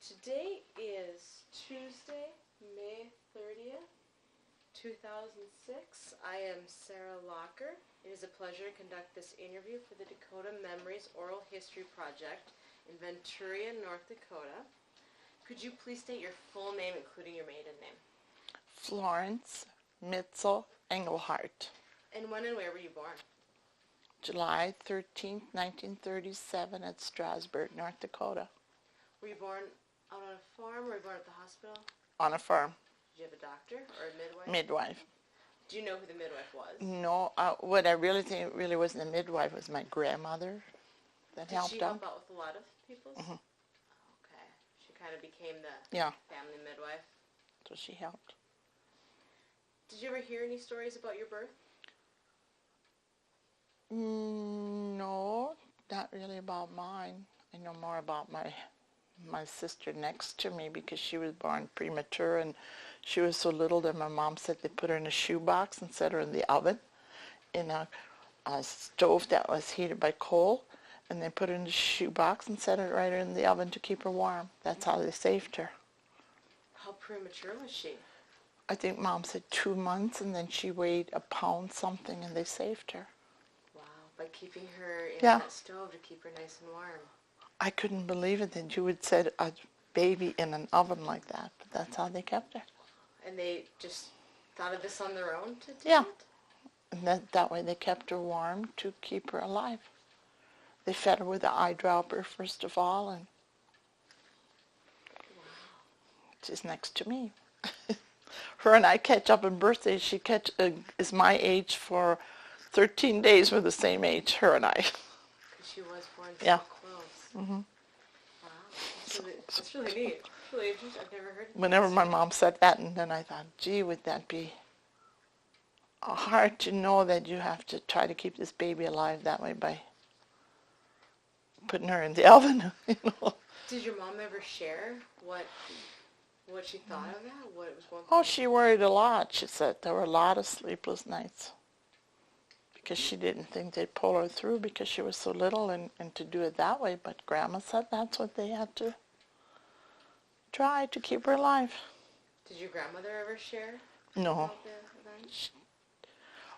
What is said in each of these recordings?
Today is Tuesday, May 30th, 2006. I am Sarah Locker. It is a pleasure to conduct this interview for the Dakota Memories Oral History Project in Venturia, North Dakota. Could you please state your full name, including your maiden name? Florence, Mitzel, Engelhart. And when and where were you born? July 13th, 1937 at Strasburg, North Dakota. Were you born out on a farm or were you born at the hospital? On a farm. Did you have a doctor or a midwife? Midwife. Do you know who the midwife was? No, what I really think really wasn't a midwife was my grandmother that helped Did she help out. out with a lot of people? Mm-hmm. Okay. She kind of became the family midwife. So she helped. Did you ever hear any stories about your birth? No, not really about mine. I know more about my sister next to me because she was born premature and she was so little that my mom said they put her in a shoebox and set her in the oven in a stove that was heated by coal, and they put her in the shoebox and set her right in the oven to keep her warm. That's how they saved her. How premature was she? I think Mom said 2 months, and then she weighed a pound something, and they saved her. Wow, by keeping her in that stove to keep her nice and warm. I couldn't believe it that you would set a baby in an oven like that, but that's how they kept her. And they just thought of this on their own to do it? And that way they kept her warm to keep her alive. They fed her with an eyedropper first of all, and she's next to me. Her and I catch up in birthdays. She is my age for 13 days. We're the same age, her and I. Because she was born so close. Mm-hmm. Wow. That's really neat. It's really interesting. I've never heard of Whenever my mom said that, and then I thought, gee, would that be hard to know that you have to try to keep this baby alive that way by putting her in the oven, you know. Did your mom ever share what she thought of that? What it was going through? Oh, she worried a lot. She said there were a lot of sleepless nights because she didn't think they'd pull her through because she was so little and to do it that way. But Grandma said that's what they had to try to keep her alive. Did your grandmother ever share? No. About the event?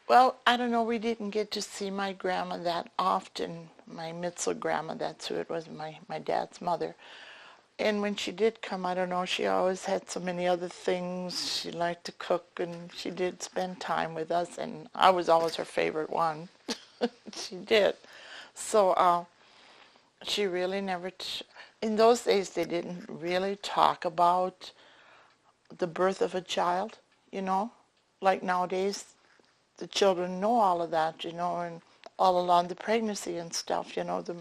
Well, I don't know. We didn't get to see my grandma that often. My Mitzel grandma, that's who it was, my dad's mother. And when she did come, I don't know, she always had so many other things. She liked to cook, and she did spend time with us, and I was always her favorite one. She did. So she really never, in those days, they didn't really talk about the birth of a child, you know. Like nowadays, the children know all of that, you know, and all along the pregnancy and stuff, you know, the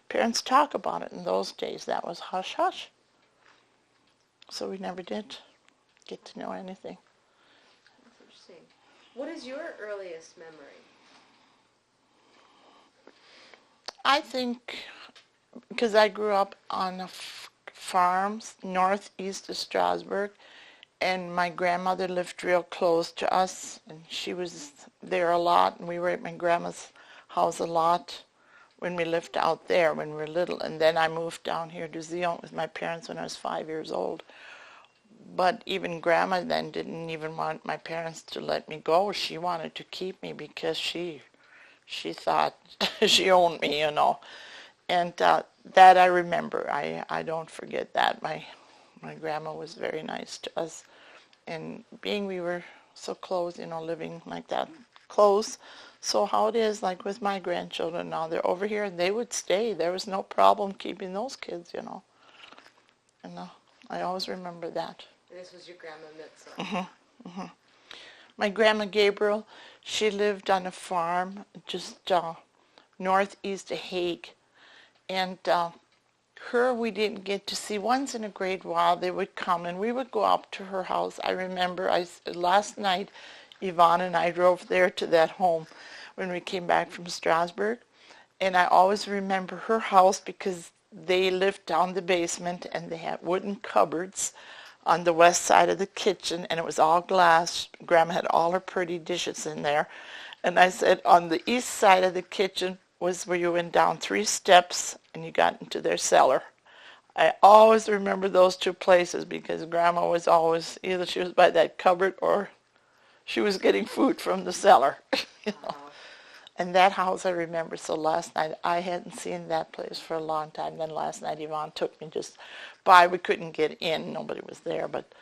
parents talk about it. In those days, that was hush-hush. So we never did get to know anything. That's interesting. What is your earliest memory? I think, because I grew up on a farm northeast of Strasburg, and my grandmother lived real close to us, and she was there a lot, and we were at my grandma's house a lot when we lived out there when we were little. And then I moved down here to Zion with my parents when I was 5 years old. But even Grandma then didn't even want my parents to let me go. She wanted to keep me because she thought she owned me, you know. And that I remember. I don't forget that. My grandma was very nice to us. And being we were so close, you know, living like that close. So how it is, like with my grandchildren now, they're over here and they would stay. There was no problem keeping those kids, you know. And I always remember that. And this was your grandma Mitzel. Mm-hmm. Mm-hmm. My grandma Gabriel, she lived on a farm just northeast of Hague. And her we didn't get to see. Once in a great while they would come and we would go up to her house. I remember last night Yvonne and I drove there to that home when we came back from Strasburg. And I always remember her house because they lived down the basement and they had wooden cupboards on the west side of the kitchen, and it was all glass. Grandma had all her pretty dishes in there. And I said on the east side of the kitchen was where you went down 3 steps and you got into their cellar. I always remember those two places because Grandma was always, either she was by that cupboard or she was getting food from the cellar. you know. And that house I remember. So last night, I hadn't seen that place for a long time. Then last night, Yvonne took me just by. We couldn't get in. Nobody was there, but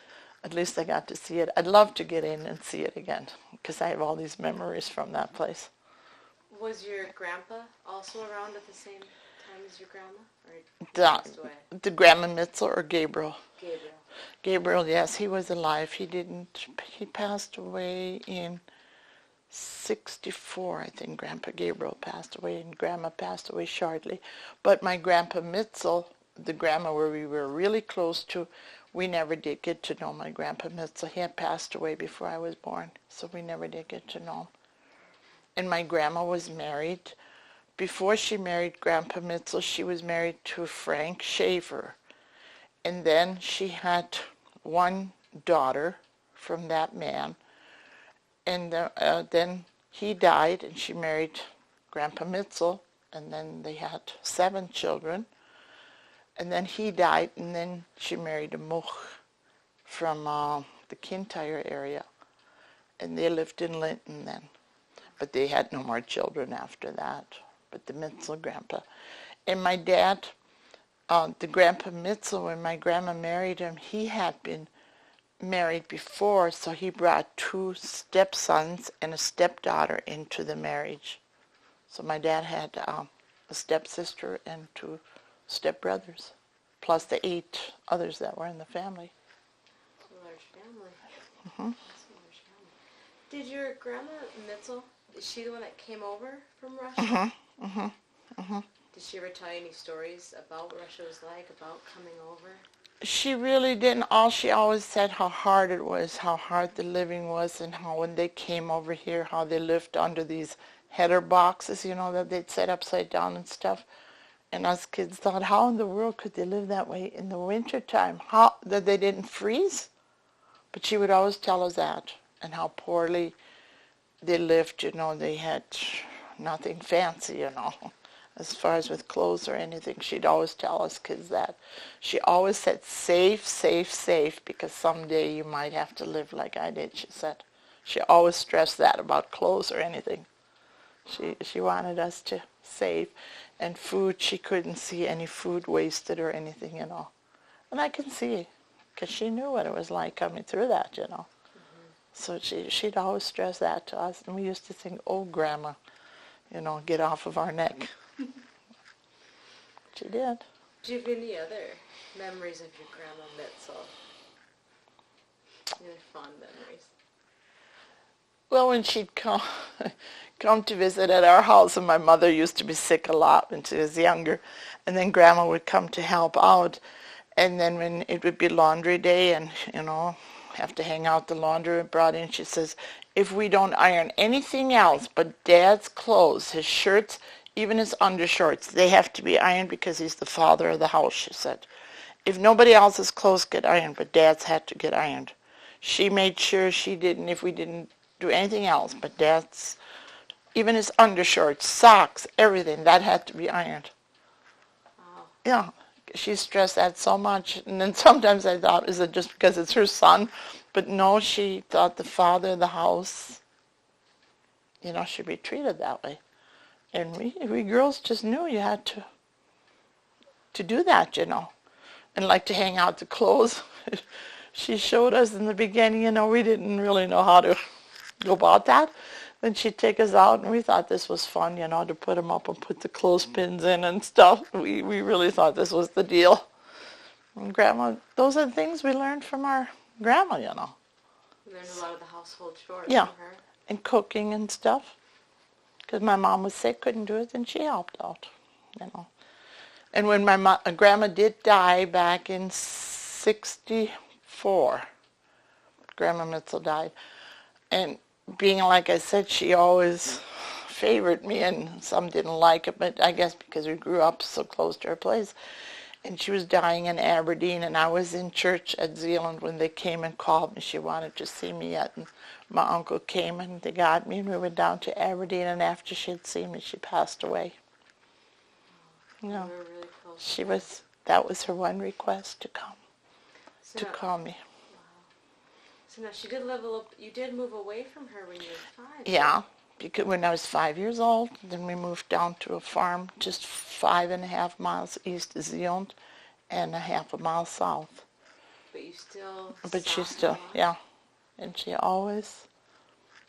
at least I got to see it. I'd love to get in and see it again because I have all these memories from that place. Was your grandpa also around at the same time as your grandma? Or he The, passed away? the Grandma Mitzel or Gabriel? Gabriel. Gabriel, yes, he was alive. He passed away in 64, I think. Grandpa Gabriel passed away and Grandma passed away shortly. But my Grandpa Mitzel, the grandma where we were really close to, we never did get to know my Grandpa Mitzel. He had passed away before I was born, so we never did get to know him. And my grandma was married. Before she married Grandpa Mitzel, she was married to Frank Schaefer. And then she had one daughter from that man. And then he died, and she married Grandpa Mitzel. And then they had 7 children. And then he died, and then she married a Moch from the Kintyre area. And they lived in Linton then. But they had no more children after that. But the Mitzel grandpa. And my dad, the Grandpa Mitzel, when my grandma married him, he had been married before, so he brought 2 stepsons and a stepdaughter into the marriage. So my dad had a stepsister and 2 stepbrothers, plus the 8 others that were in the family. That's a large family. Mm-hmm. That's a large family. Did your grandma Mitzel, is she the one that came over from Russia? Mm-hmm. Mm-hmm. Mm-hmm. Did she ever tell you any stories about what Russia was like, about coming over? She really didn't. All she always said how hard it was, how hard the living was, and how when they came over here, how they lived under these header boxes, you know, that they'd set upside down and stuff. And us kids thought, how in the world could they live that way in the wintertime? How that they didn't freeze? But she would always tell us that, and how poorly they lived, you know. They had nothing fancy, you know, as far as with clothes or anything. She'd always tell us kids that. She always said, safe, safe, safe, because someday you might have to live like I did, she said. She always stressed that about clothes or anything. She wanted us to save. And food, she couldn't see any food wasted or anything, you know. And I can see, because she knew what it was like coming through that, you know. So she'd always stress that to us, and we used to think, oh, Grandma, you know, get off of our neck. She did. Do you have any other memories of your grandma Mitzel? Any fond memories? Well, when she'd come to visit at our house, and my mother used to be sick a lot when she was younger, and then Grandma would come to help out, and then when it would be laundry day and, you know, have to hang out the laundry brought in, she says, if we don't iron anything else but Dad's clothes, his shirts, even his undershorts, they have to be ironed because he's the father of the house, she said. If nobody else's clothes get ironed, but Dad's had to get ironed. She made sure she didn't, if we didn't do anything else, but Dad's, even his undershorts, socks, everything, that had to be ironed. Oh. Yeah. She stressed that so much, and then sometimes I thought, is it just because it's her son? But no, she thought the father of the house, you know, should be treated that way. And we girls just knew you had to do that, you know, and like to hang out the clothes. She showed us in the beginning, you know, we didn't really know how to go about that. Then she'd take us out, and we thought this was fun, you know, to put them up and put the clothespins in and stuff. We really thought this was the deal. And Grandma, those are the things we learned from our grandma, you know. We learned a lot of the household chores Yeah. from her. And cooking and stuff. Because my mom was sick, couldn't do it, and she helped out, you know. And when my grandma did die back in 64, Grandma Mitzel died, and being like I said, she always favored me, and some didn't like it, but I guess because we grew up so close to her place. And she was dying in Aberdeen, and I was in church at Zeeland when they came and called me. She wanted to see me yet, and my uncle came, and they got me, and we went down to Aberdeen, and after she had seen me, she passed away. You know, We were really close. she was that was her one request, to come, So to now, call me. so now she did level up. You did move away from her when you were 5. Yeah, because when I was 5 years old, then we moved down to a farm just 5.5 miles east of Zion and a half a mile south. But you still But saw she her still, a lot? yeah, and she always,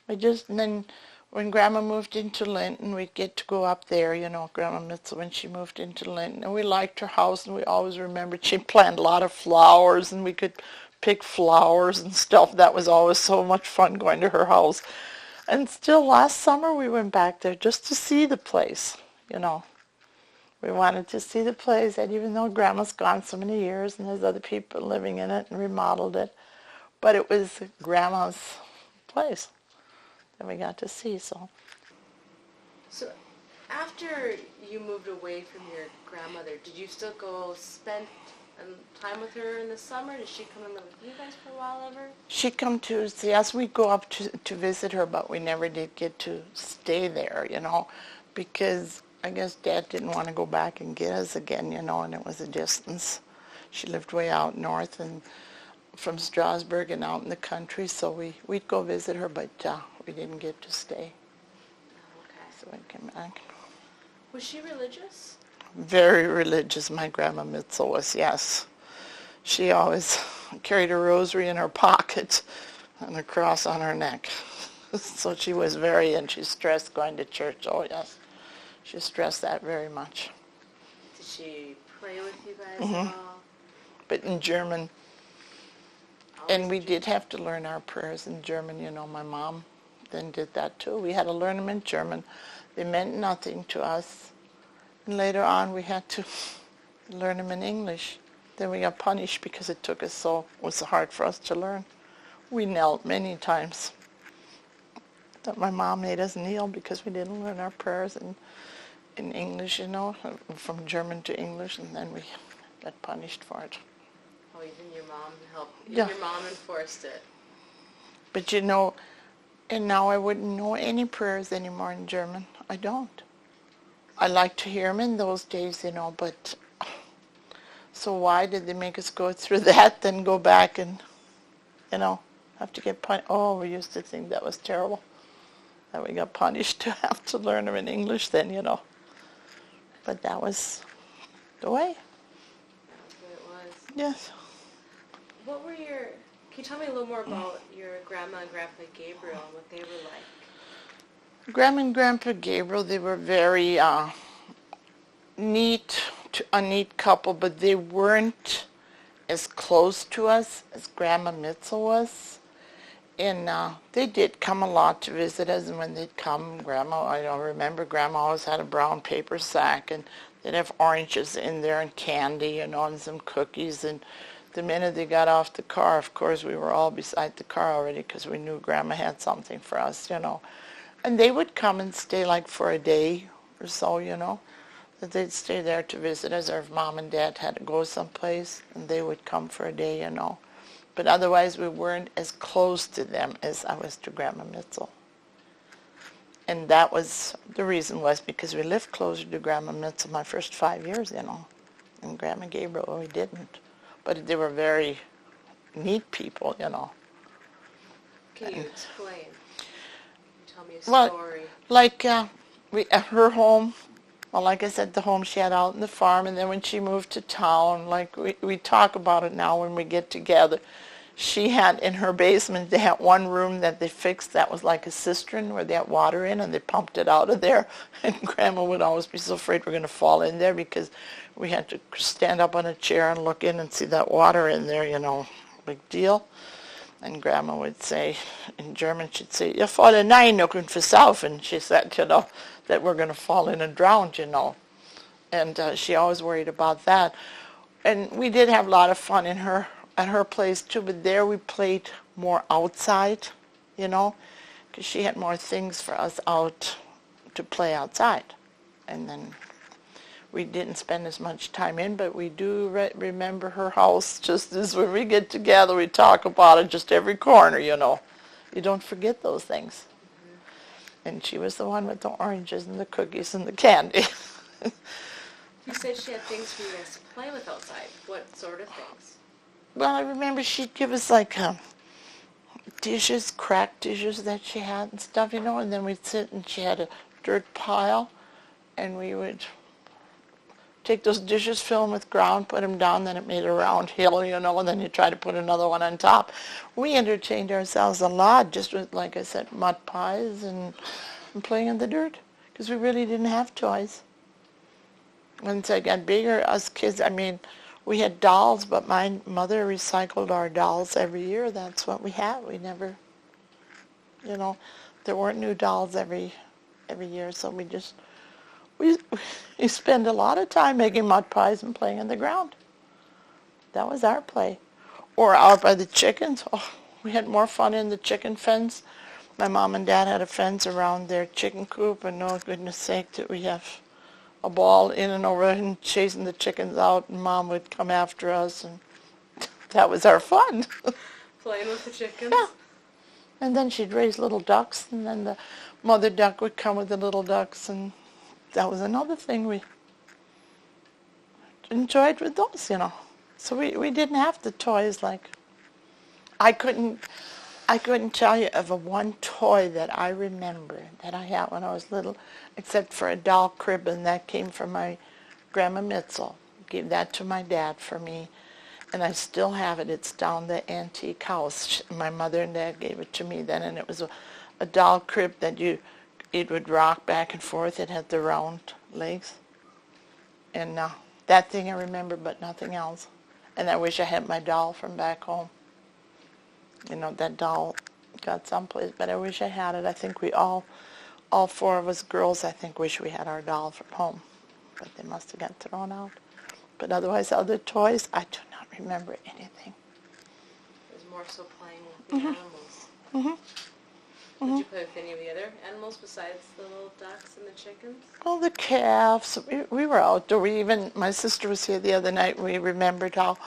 and then when Grandma moved into Linton, we'd get to go up there, Grandma Mitzel, when she moved into Linton, and we liked her house, and we always remembered she planted a lot of flowers, and we could pick flowers and stuff. That was always so much fun going to her house. And still last summer we went back there just to see the place, We wanted to see the place, and even though Grandma's gone so many years and there's other people living in it and remodeled it, but it was Grandma's place that we got to see, so. So after you moved away from your grandmother, did you still go spend time with her in the summer? Did she come and live with you guys for a while ever? She'd come to see us. We'd go up to visit her, but we never did get to stay there, because I guess Dad didn't want to go back and get us again, and it was a distance. She lived way out north and from Strasburg and out in the country, so we'd go visit her, but we didn't get to stay. Oh, okay. So we came back. Was she religious? Very religious, my Grandma Mitzel was, yes. She always carried a rosary in her pocket and a cross on her neck. So she was and she stressed going to church. Oh, yes. She stressed that very much. Did she pray with you guys at all? But in German. Always And we German? did have to learn our prayers in German. My mom then did that too. We had to learn them in German. They meant nothing to us. And later on we had to learn them in English. Then we got punished because it was hard for us to learn. We knelt many times. That my mom made us kneel because we didn't learn our prayers in English, from German to English, and then we got punished for it. Oh, even your mom helped. Yeah. Your mom enforced it. But and now I wouldn't know any prayers anymore in German. I don't. I like to hear them in those days, but so why did they make us go through that, then go back and, have to get punished? Oh, we used to think that was terrible, that we got punished to have to learn them in English then, But that was the way. That's what it was. Yes. Can you tell me a little more about your grandma and grandpa Gabriel and what they were like? Grandma and Grandpa Gabriel, they were very a neat couple, but they weren't as close to us as Grandma Mitzel was. And they did come a lot to visit us, and when they'd come, I remember Grandma always had a brown paper sack, and they'd have oranges in there and candy, and some cookies, and the minute they got off the car, of course, we were all beside the car already because we knew Grandma had something for us, And they would come and stay like for a day or so, that they'd stay there to visit us, or if Mom and Dad had to go someplace, and they would come for a day, But otherwise, we weren't as close to them as I was to Grandma Mitzel. And that was, the reason was because we lived closer to Grandma Mitzel my first 5 years, And Grandma Gabriel, we didn't. But they were very neat people, Can you explain? Tell me a Well, story. like at her home, well, like I said, the home she had out in the farm, and then when she moved to town, like we talk about it now when we get together, she had in her basement, they had one room that they fixed that was like a cistern where they had water in, and they pumped it out of there. And Grandma would always be so afraid we're going to fall in there because we had to stand up on a chair and look in and see that water in there, big deal. And Grandma would say, in German, she'd say, "Jag faller nein och försaufen." She said, that we're going to fall in and drown, And she always worried about that. And we did have a lot of fun at her place too, but there we played more outside, because she had more things for us out to play outside. And then we didn't spend as much time in, but we do remember her house just as when we get together, we talk about it, just every corner, You don't forget those things. Mm-hmm. And she was the one with the oranges and the cookies and the candy. You said she had things for you guys to play with outside? What sort of things? Well, I remember she'd give us like dishes, cracked dishes that she had and stuff, and then we'd sit and she had a dirt pile, and we would take those dishes, fill them with ground, put them down, then it made a round hill, and then you try to put another one on top. We entertained ourselves a lot just with, like I said, mud pies and playing in the dirt, because we really didn't have toys. Once I got bigger, us kids, we had dolls, but my mother recycled our dolls every year. That's what we had. We never, there weren't new dolls every year, so we spend a lot of time making mud pies and playing in the ground. That was our play. Or out by the chickens. Oh, we had more fun in the chicken fence. My mom and dad had a fence around their chicken coop, and oh goodness sake, did we have a ball in and over and chasing the chickens out, and Mom would come after us, and that was our fun. Playing with the chickens? Yeah. And then she'd raise little ducks, and then the mother duck would come with the little ducks, and that was another thing we enjoyed with those, So we didn't have the toys like, I couldn't tell you of a one toy that I remember that I had when I was little, except for a doll crib, and that came from my grandma Mitzel. Gave that to my dad for me, and I still have it. It's down the antique house. My mother and dad gave it to me then, and it was a doll crib that it would rock back and forth. It had the round legs, and that thing I remember, but nothing else. And I wish I had my doll from back home. That doll got someplace, but I wish I had it. I think we all four of us girls, I think, wish we had our doll from home, but they must have got thrown out. But otherwise, other toys, I do not remember anything. It was more so playing with the animals. Did you play with any of the other animals besides the little ducks and the chickens? Oh, the calves. We were outdoor. My sister was here the other night, and we remembered how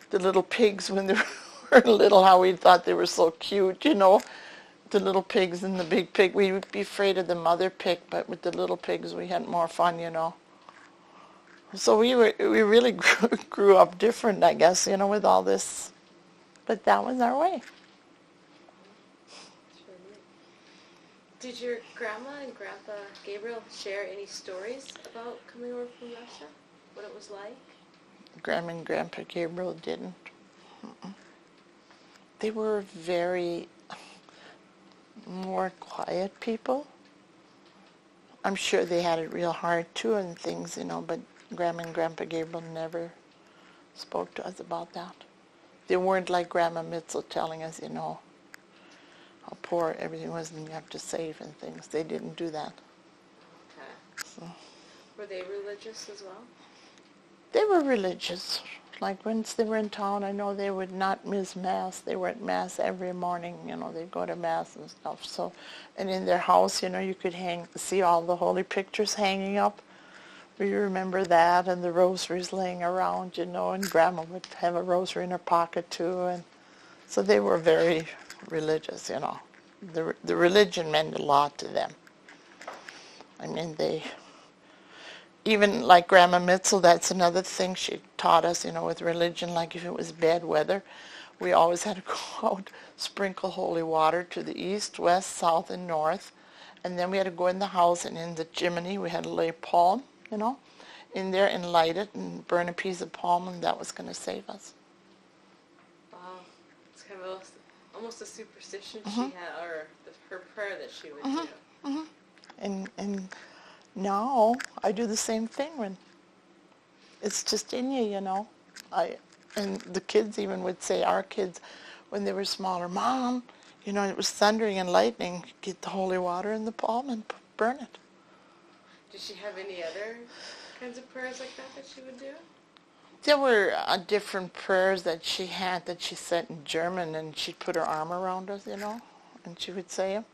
the little pigs, when they were little, how we thought they were so cute, the little pigs and the big pig. We would be afraid of the mother pig, but with the little pigs we had more fun, So we really grew up different, I guess, with all this. But that was our way. Did your grandma and grandpa Gabriel share any stories about coming over from Russia? What it was like? Grandma and Grandpa Gabriel didn't. They were very more quiet people. I'm sure they had it real hard too and things, but Grandma and Grandpa Gabriel never spoke to us about that. They weren't like Grandma Mitzel telling us, how poor everything was and you have to save and things. They didn't do that. Okay. So, were they religious as well? they were religious. Like once they were in town, I know they would not miss Mass. They were at Mass every morning, they'd go to Mass and stuff. So, and in their house, you could see all the holy pictures hanging up. We remember that, and the rosaries laying around, and Grandma would have a rosary in her pocket too. And so they were very religious, The religion meant a lot to them. Even like Grandma Mitzel, that's another thing she taught us, with religion, like if it was bad weather, we always had to go out, sprinkle holy water to the east, west, south, and north, and then we had to go in the house, and in the chimney we had to lay palm, in there and light it and burn a piece of palm, and that was going to save us. Wow. It's kind of almost a superstition she had, or her prayer that she would do. And now I do the same thing when it's just in you, and the kids even would say, our kids, when they were smaller, Mom, it was thundering and lightning, get the holy water in the palm and burn it. Did she have any other kinds of prayers like that she would do? There were different prayers that she had that she said in German, and she'd put her arm around us, and she would say them.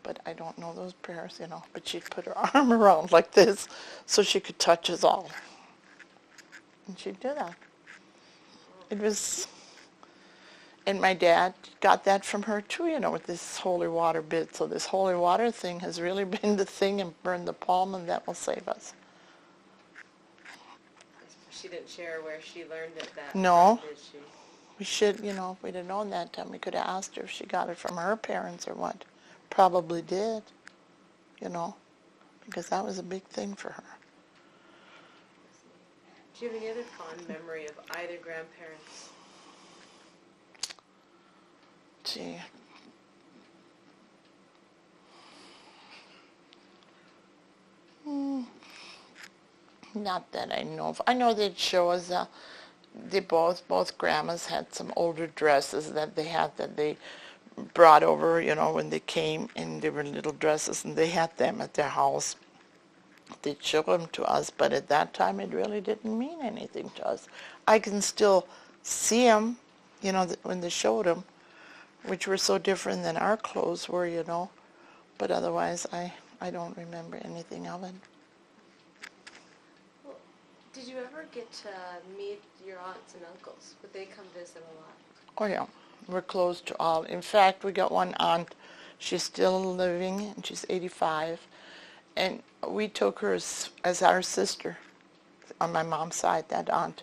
But I don't know those prayers, but she'd put her arm around like this so she could touch us all. And she'd do that. It was, and my dad got that from her too, with this holy water bit. So this holy water thing has really been the thing, and burn the palm, and that will save us. She didn't share where she learned it No. from, did she? We should, if we'd have known that time, we could have asked her if she got it from her parents or what. Probably did, because that was a big thing for her. Do you have any other fond memory of either grandparents? Gee. Not that I know of. I know they'd show us, both grandmas had some older dresses that they brought over, when they came, and they were little dresses, and they had them at their house. They'd show them to us, but at that time it really didn't mean anything to us. I can still see them, when they showed them, which were so different than our clothes were, but otherwise I don't remember anything of it. Well, did you ever get to meet your aunts and uncles? Would they come visit a lot? Oh yeah, we're close to all. In fact, we got one aunt, she's still living, and she's 85, and we took her as our sister on my mom's side, that aunt.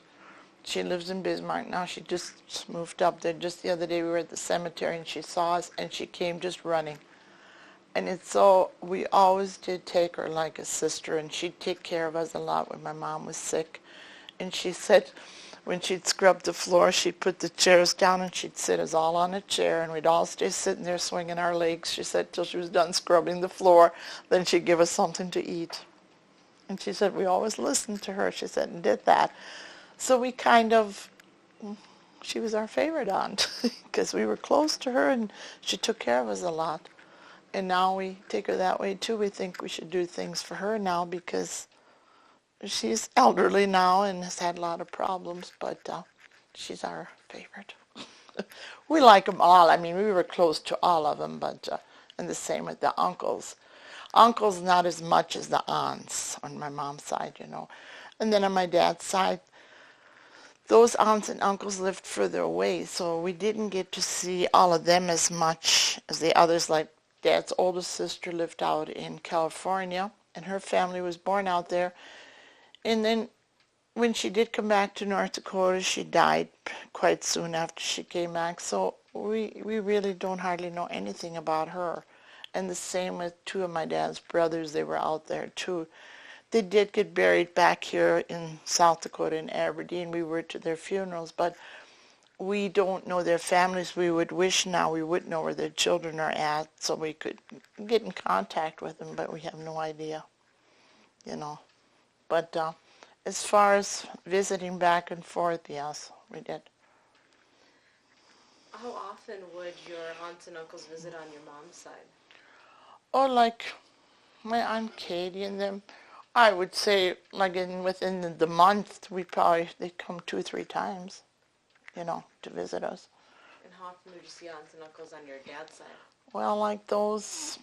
She lives in Bismarck now. She just moved up there. Just the other day we were at the cemetery and she saw us and she came just running. And we always did take her like a sister, and she'd take care of us a lot when my mom was sick. And she said when she'd scrub the floor, she'd put the chairs down and she'd sit us all on a chair, and we'd all stay sitting there swinging our legs, she said, till she was done scrubbing the floor. Then she'd give us something to eat. And she said we always listened to her, she said, and did that. So we she was our favorite aunt because we were close to her and she took care of us a lot. And now we take her that way too. We think we should do things for her now because she's elderly now and has had a lot of problems, but she's our favorite. We like them all. I mean, we were close to all of them, and the same with the uncles. Uncles not as much as the aunts on my mom's side, And then on my dad's side, those aunts and uncles lived further away, so we didn't get to see all of them as much as the others. Like Dad's oldest sister lived out in California, and her family was born out there. And then when she did come back to North Dakota, she died quite soon after she came back, so we really don't hardly know anything about her. And the same with two of my dad's brothers, they were out there too. They did get buried back here in South Dakota in Aberdeen. We were to their funerals, but we don't know their families. We would wish now we would know where their children are at so we could get in contact with them, but we have no idea, But as far as visiting back and forth, yes, we did. How often would your aunts and uncles visit on your mom's side? Oh, like my Aunt Katie and them. I would say, like within the month, they'd come 2 or 3 times, to visit us. And how often would you see aunts and uncles on your dad's side? Well, like those,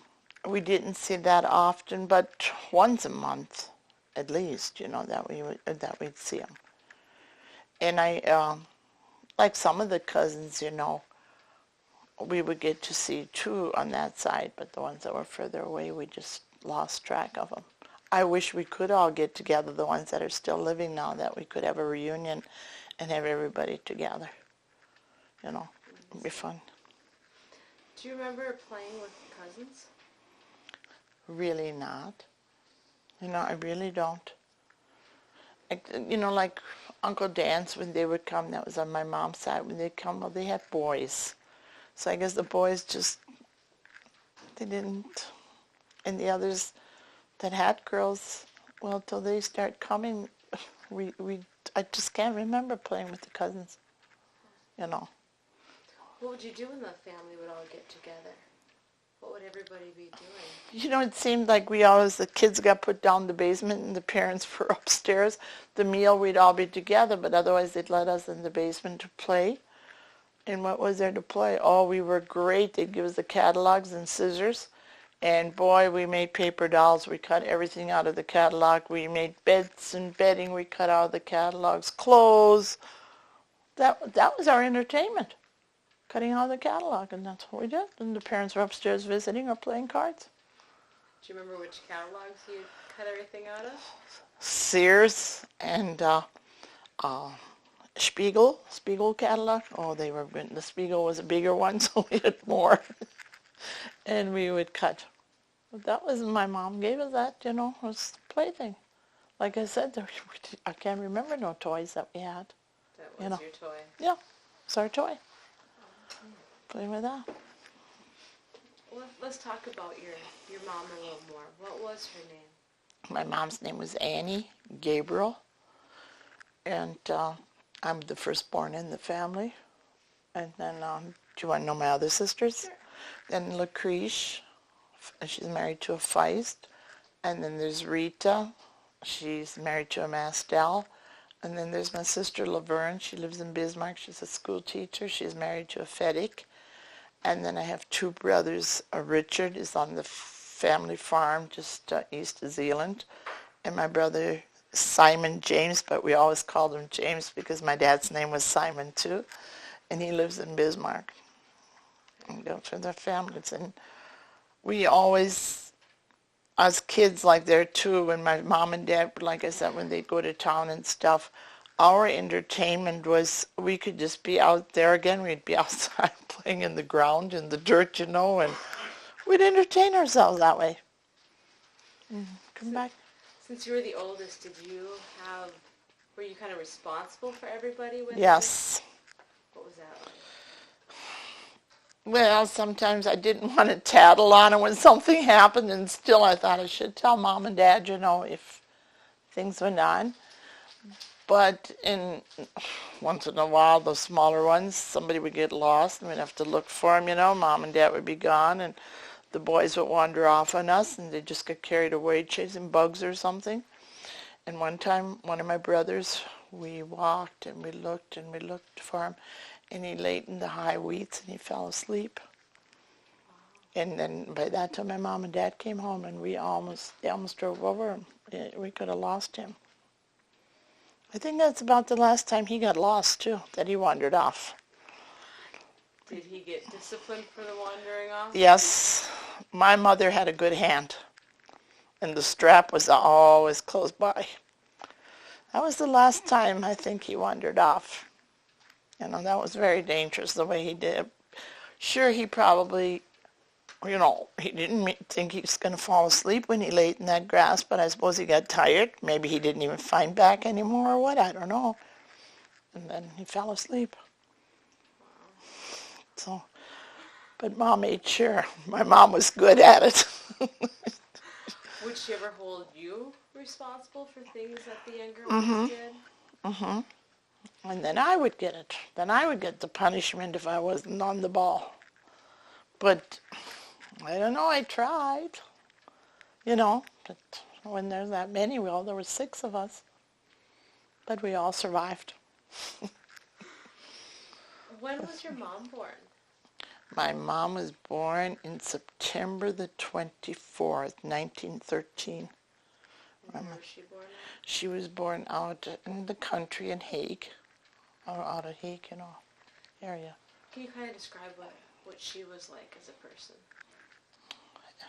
we didn't see that often, but once a month, at least, that we'd see them. And like some of the cousins, we would get to see too on that side, but the ones that were further away, we just lost track of them. I wish we could all get together, the ones that are still living now, that we could have a reunion and have everybody together. It'd be fun. Do you remember playing with cousins? Really not. I really don't. Like Uncle Dan's, when they would come, that was on my mom's side, when they'd come, well, they had boys. So I guess the boys they didn't, and the others that had girls, well, till they start coming, I just can't remember playing with the cousins, What would you do when the family would all get together? What would everybody be doing? It seemed like the kids got put down in the basement and the parents were upstairs. The meal, we'd all be together, but otherwise they'd let us in the basement to play. And what was there to play? Oh, we were great. They'd give us the catalogs and scissors. And boy, we made paper dolls. We cut everything out of the catalog. We made beds and bedding. We cut out of the catalogs. Clothes. That was our entertainment. Cutting out of the catalog, and that's what we did. And the parents were upstairs visiting or playing cards. Do you remember which catalogs you cut everything out of? Sears and Spiegel Cadillac. Oh, they were good. The Spiegel was a bigger one, so we had more. And we would cut. But that was, my mom gave us that, it was a plaything. Like I said, I can't remember no toys that we had. That was your toy. Yeah, it's our toy. Play with that. Well, let's talk about your mom a little more. What was her name? My mom's name was Annie Gabriel, and I'm the firstborn in the family. And then, do you want to know my other sisters? Sure. Then Lucrece, she's married to a Feist. And then there's Rita, she's married to a Mastel. And then there's my sister Laverne, she lives in Bismarck, she's a school teacher, she's married to a Feddick. And then I have two brothers, Richard is on the family farm just east of Zealand. And my brother Simon James, but we always called him James because my dad's name was Simon too. And he lives in Bismarck. And go to their families. And we always, as kids, like there too, when my mom and dad, like I said, when they'd go to town and stuff, our entertainment was we could just be out there again. We'd be outside playing in the ground, in the dirt, and we'd entertain ourselves that way. Come back. Since you were the oldest, were you kind of responsible for everybody? Yes. What was that like? Well, sometimes I didn't want to tattle on it when something happened, and still I thought I should tell Mom and Dad, if things went on. But once in a while, the smaller ones, somebody would get lost, and we'd have to look for them, Mom and Dad would be gone, and the boys would wander off on us, and they'd just get carried away chasing bugs or something. And one time, one of my brothers, we walked, and we looked for him, and he laid in the high weeds, and he fell asleep. And then by that time, my mom and dad came home, and they almost drove over him. We could have lost him. I think that's about the last time he got lost, too, that he wandered off. Did he get disciplined for the wandering off? Yes. My mother had a good hand, and the strap was always close by. That was the last time I think he wandered off. That was very dangerous the way he did. Sure, he probably, he didn't think he was going to fall asleep when he laid in that grass, but I suppose he got tired. Maybe he didn't even find back anymore or what, I don't know. And then he fell asleep. So, but Mom made sure. My mom was good at it. Would she ever hold you responsible for things that the younger ones did? Mm-hmm. And then I would get it. Then I would get the punishment if I wasn't on the ball. But, I don't know, I tried. But when there's that many, there were 6 of us. But we all survived. When was your mom born? My mom was born in September the 24th, 1913. Where was she born at? She was born out in the country in Hague, or out of Hague, area. Can you kind of describe what she was like as a person?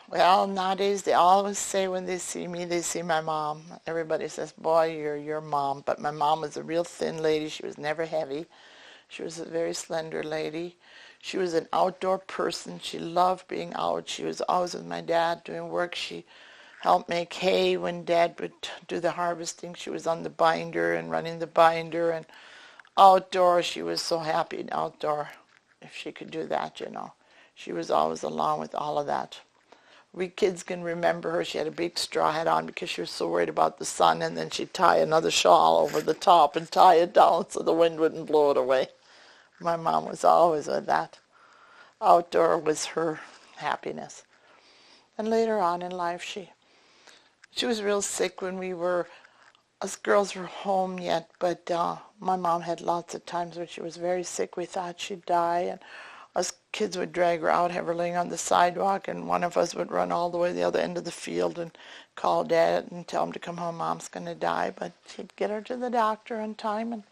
Well, nowadays they always say when they see me, they see my mom. Everybody says, boy, you're your mom. But my mom was a real thin lady. She was never heavy. She was a very slender lady. She was an outdoor person. She loved being out. She was always with my dad doing work. She helped make hay when Dad would do the harvesting. She was on the binder and running the binder, and outdoor. She was so happy outdoor if she could do that, She was always along with all of that. We kids can remember her. She had a big straw hat on because she was so worried about the sun, and then she'd tie another shawl over the top and tie it down so the wind wouldn't blow it away. My mom was always with that. Outdoor was her happiness. And later on in life, she was real sick when us girls were home yet, but my mom had lots of times when she was very sick. We thought she'd die, and us kids would drag her out, have her laying on the sidewalk, and one of us would run all the way to the other end of the field and call Dad and tell him to come home, Mom's going to die. But he'd get her to the doctor on time, and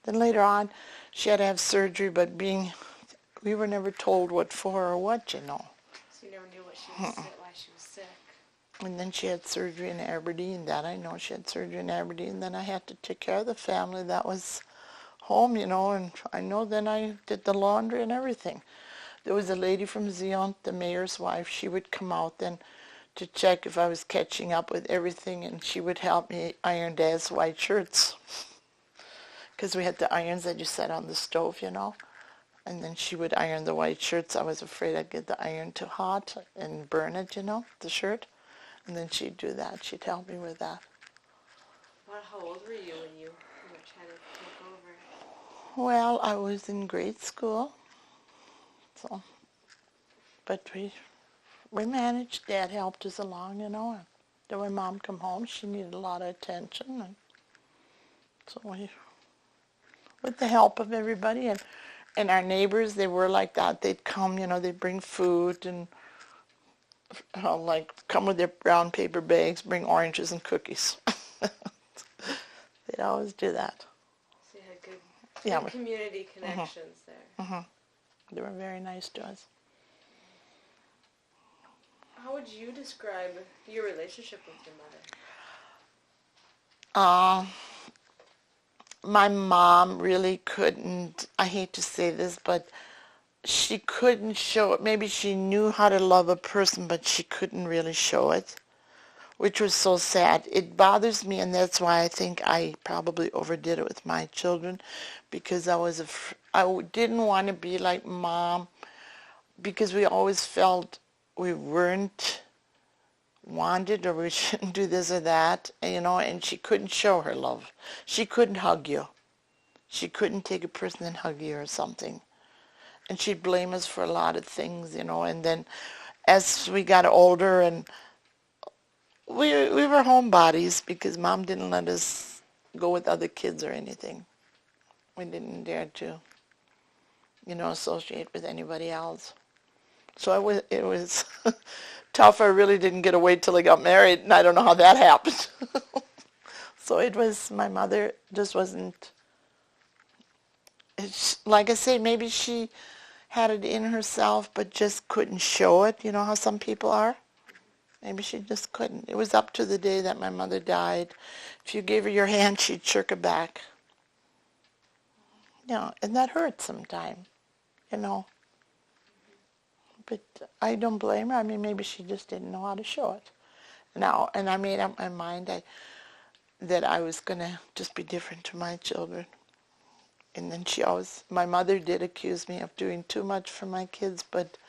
then later on, she had to have surgery, but we were never told what for or what, So you never knew why she was sick? And then she had surgery in Aberdeen. That I know, she had surgery in Aberdeen. Then I had to take care of the family that was home, and I know then I did the laundry and everything. There was a lady from Zion, the mayor's wife. She would come out then to check if I was catching up with everything, and she would help me iron Dad's white shirts. Because we had the irons that you set on the stove, And then she would iron the white shirts. I was afraid I'd get the iron too hot and burn it, the shirt. And then she'd do that. She'd help me with that. How old were you when you were trying to take over? Well, I was in grade school. But we managed. Dad helped us along, And then when Mom come home, she needed a lot of attention. And so with the help of everybody and our neighbors, they were like that. They'd come, they'd bring food and come with their brown paper bags, bring oranges and cookies. They'd always do that. So you had good community connections there. Mm-hmm. They were very nice to us. How would you describe your relationship with your mother? My mom really couldn't, I hate to say this, but she couldn't show it. Maybe she knew how to love a person, but she couldn't really show it, which was so sad. It bothers me, and that's why I think I probably overdid it with my children, because I didn't want to be like Mom, because we always felt we weren't wanted, or we shouldn't do this or that, and she couldn't show her love. She couldn't hug you. She couldn't take a person and hug you or something. And she'd blame us for a lot of things, and then as we got older, and we were homebodies because Mom didn't let us go with other kids or anything. We didn't dare to, associate with anybody else. So it was tough. I really didn't get away till I got married, and I don't know how that happened. So my mother just wasn't, like I say, maybe she had it in herself, but just couldn't show it. You know how some people are? Maybe she just couldn't. It was up to the day that my mother died. If you gave her your hand, she'd shirk it back. And that hurt sometimes, But I don't blame her. I mean, maybe she just didn't know how to show it. Now, and I made up my mind that I was going to just be different to my children. And then my mother did accuse me of doing too much for my kids, but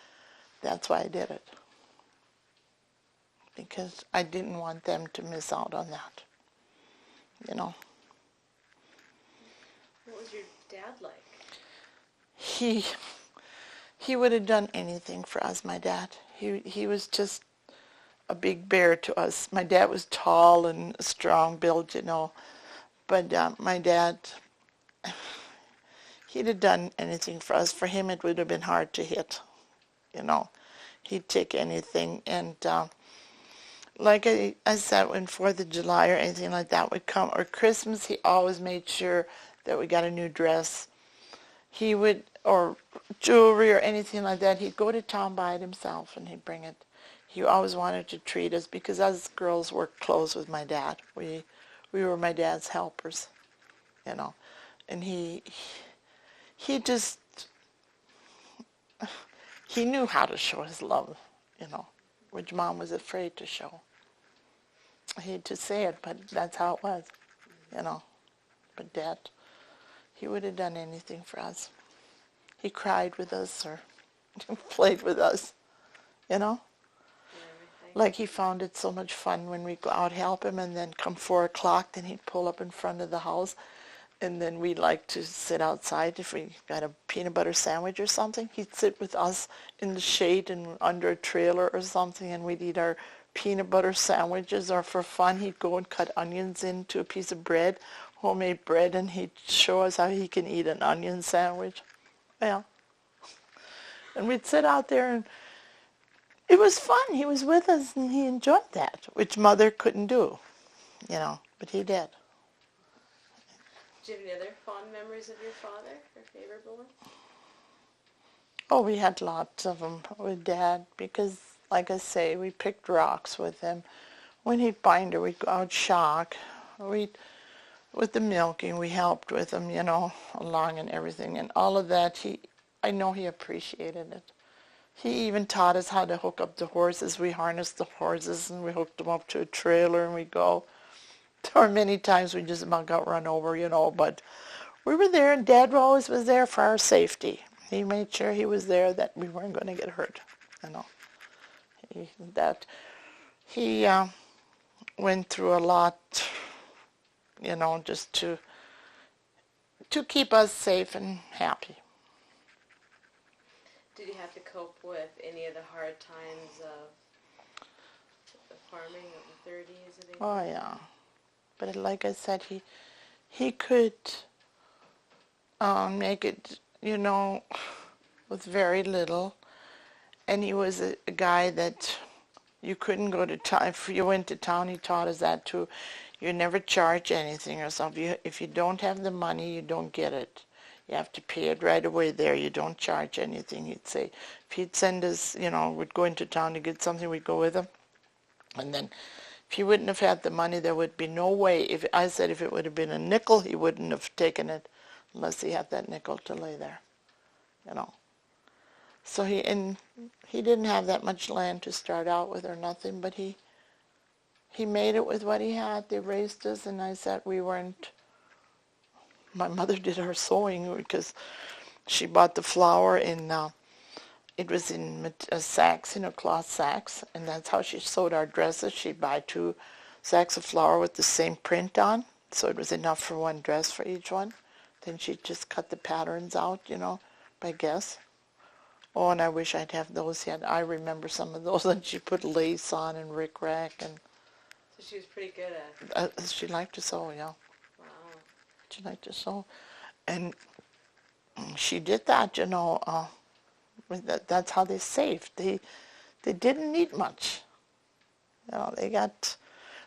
that's why I did it. Because I didn't want them to miss out on that. What was your dad like? He would have done anything for us, my dad. He was just a big bear to us. My dad was tall and strong built, But my dad, he'd have done anything for us. For him, it would have been hard to hit, He'd take anything. And like I said, when 4th of July or anything like that would come, or Christmas, he always made sure that we got a new dress. He would, or jewelry or anything like that, he'd go to town, buy it himself, and he'd bring it. He always wanted to treat us, because us girls worked close with my dad. We were my dad's helpers, And he just, he knew how to show his love, which Mom was afraid to show. I hate to say it, but that's how it was, But Dad, he would have done anything for us. He cried with us or played with us, Like he found it so much fun when we'd go out help him, and then come 4 o'clock, then he'd pull up in front of the house, and then we'd like to sit outside. If we got a peanut butter sandwich or something, he'd sit with us in the shade and under a trailer or something, and we'd eat our peanut butter sandwiches. Or for fun, he'd go and cut onions into a piece of bread, homemade bread, and he'd show us how he can eat an onion sandwich. Yeah. And we'd sit out there, and it was fun. He was with us, and he enjoyed that, which Mother couldn't do, but he did. Do you have any other fond memories of your father, or favorite one? Oh, we had lots of them with Dad, because like I say, we picked rocks with him. When he'd bind her, we'd go out shock. With the milking, we helped with him, along and everything. And all of that, I know he appreciated it. He even taught us how to hook up the horses. We harnessed the horses and we hooked them up to a trailer and we'd go. There were many times we just about got run over, but we were there and Dad always was there for our safety. He made sure he was there, that we weren't going to get hurt, He went through a lot, just to keep us safe and happy. Did you have to cope with any of the hard times of the farming of the 30s and 80s? Oh, yeah. But like I said, he could make it, with very little. And he was a guy that you couldn't go to town. If you went to town, he taught us that too. You never charge anything or something. If you don't have the money, you don't get it. You have to pay it right away there. You don't charge anything. He'd say, if he'd send us, we'd go into town to get something, we'd go with him. And then if he wouldn't have had the money, there would be no way. If it would have been a nickel, he wouldn't have taken it unless he had that nickel to lay there, So he didn't have that much land to start out with or nothing, but he made it with what he had. They raised us, and I said my mother did our sewing because she bought the flour in, it was in sacks, cloth sacks, and that's how she sewed our dresses. She'd buy 2 sacks of flour with the same print on, so it was enough for one dress for each one. Then she'd just cut the patterns out, by guess. Oh, and I wish I'd have those yet. I remember some of those, and she put lace on and rickrack, and so she was pretty good at it. She liked to sew, yeah. Wow. She liked to sew. And she did that, that's how they saved. They didn't need much.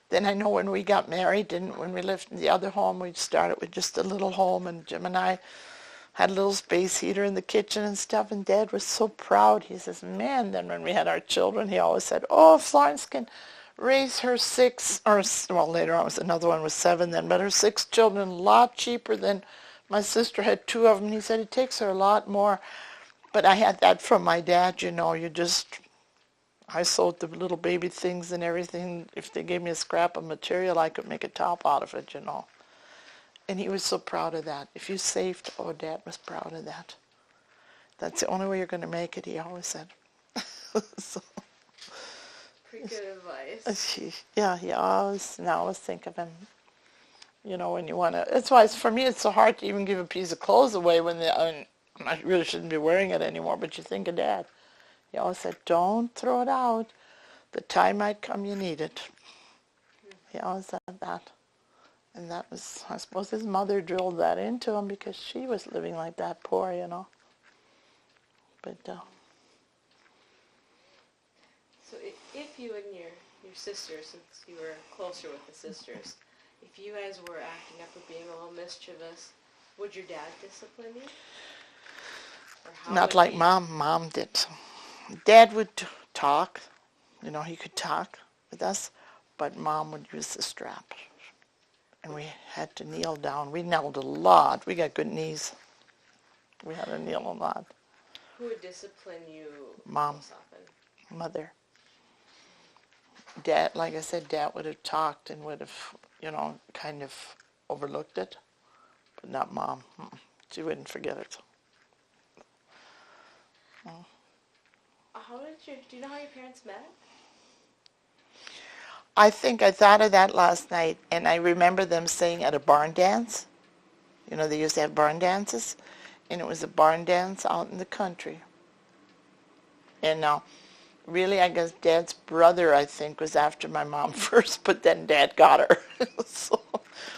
Then I know when we got married and when we lived in the other home, we started with just a little home, and Jim and I had a little space heater in the kitchen and stuff, and Dad was so proud. He says, man, then when we had our children, he always said, oh, Florence can raise her 6, later on another one was 7 then, but her 6 children a lot cheaper than my sister had 2 of them. He said it takes her a lot more. But I had that from my dad, I sewed the little baby things and everything. If they gave me a scrap of material, I could make a top out of it, And he was so proud of that. If you saved, Dad was proud of that. That's the only way you're going to make it, he always said. So, pretty good advice. Yeah, he always think of him. When you want to. That's why for me it's so hard to even give a piece of clothes away I really shouldn't be wearing it anymore, but you think of Dad. He always said, don't throw it out. The time might come you need it. He always said that. And that was, I suppose his mother drilled that into him because she was living like that, poor, But, So if you and your sisters, since you were closer with the sisters, if you guys were acting up or being a little mischievous, would your dad discipline you? Not like Mom. Mom did. Dad would talk. He could talk with us, but Mom would use the strap. And we had to kneel down. We knelt a lot. We got good knees. We had to kneel a lot. Who would discipline you Mom. most often? Mother. Dad, like I said, Dad would have talked and would have, kind of overlooked it, but not Mom. She wouldn't forget it. Do you know how your parents met? I think I thought of that last night, and I remember them saying at a barn dance. They used to have barn dances, and it was a barn dance out in the country. And really, I guess Dad's brother, I think, was after my mom first, but then Dad got her.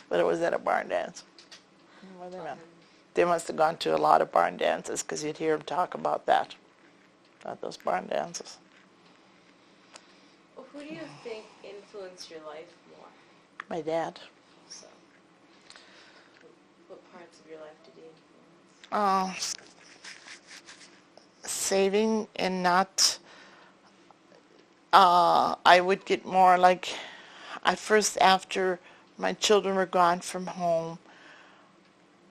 But it was at a barn dance. They must have gone to a lot of barn dances because you'd hear them talk about that, about those barn dances. Well, who do you think influenced your life more? My dad. So, what parts of your life did he influence? Saving and not I would get more like, at first after my children were gone from home,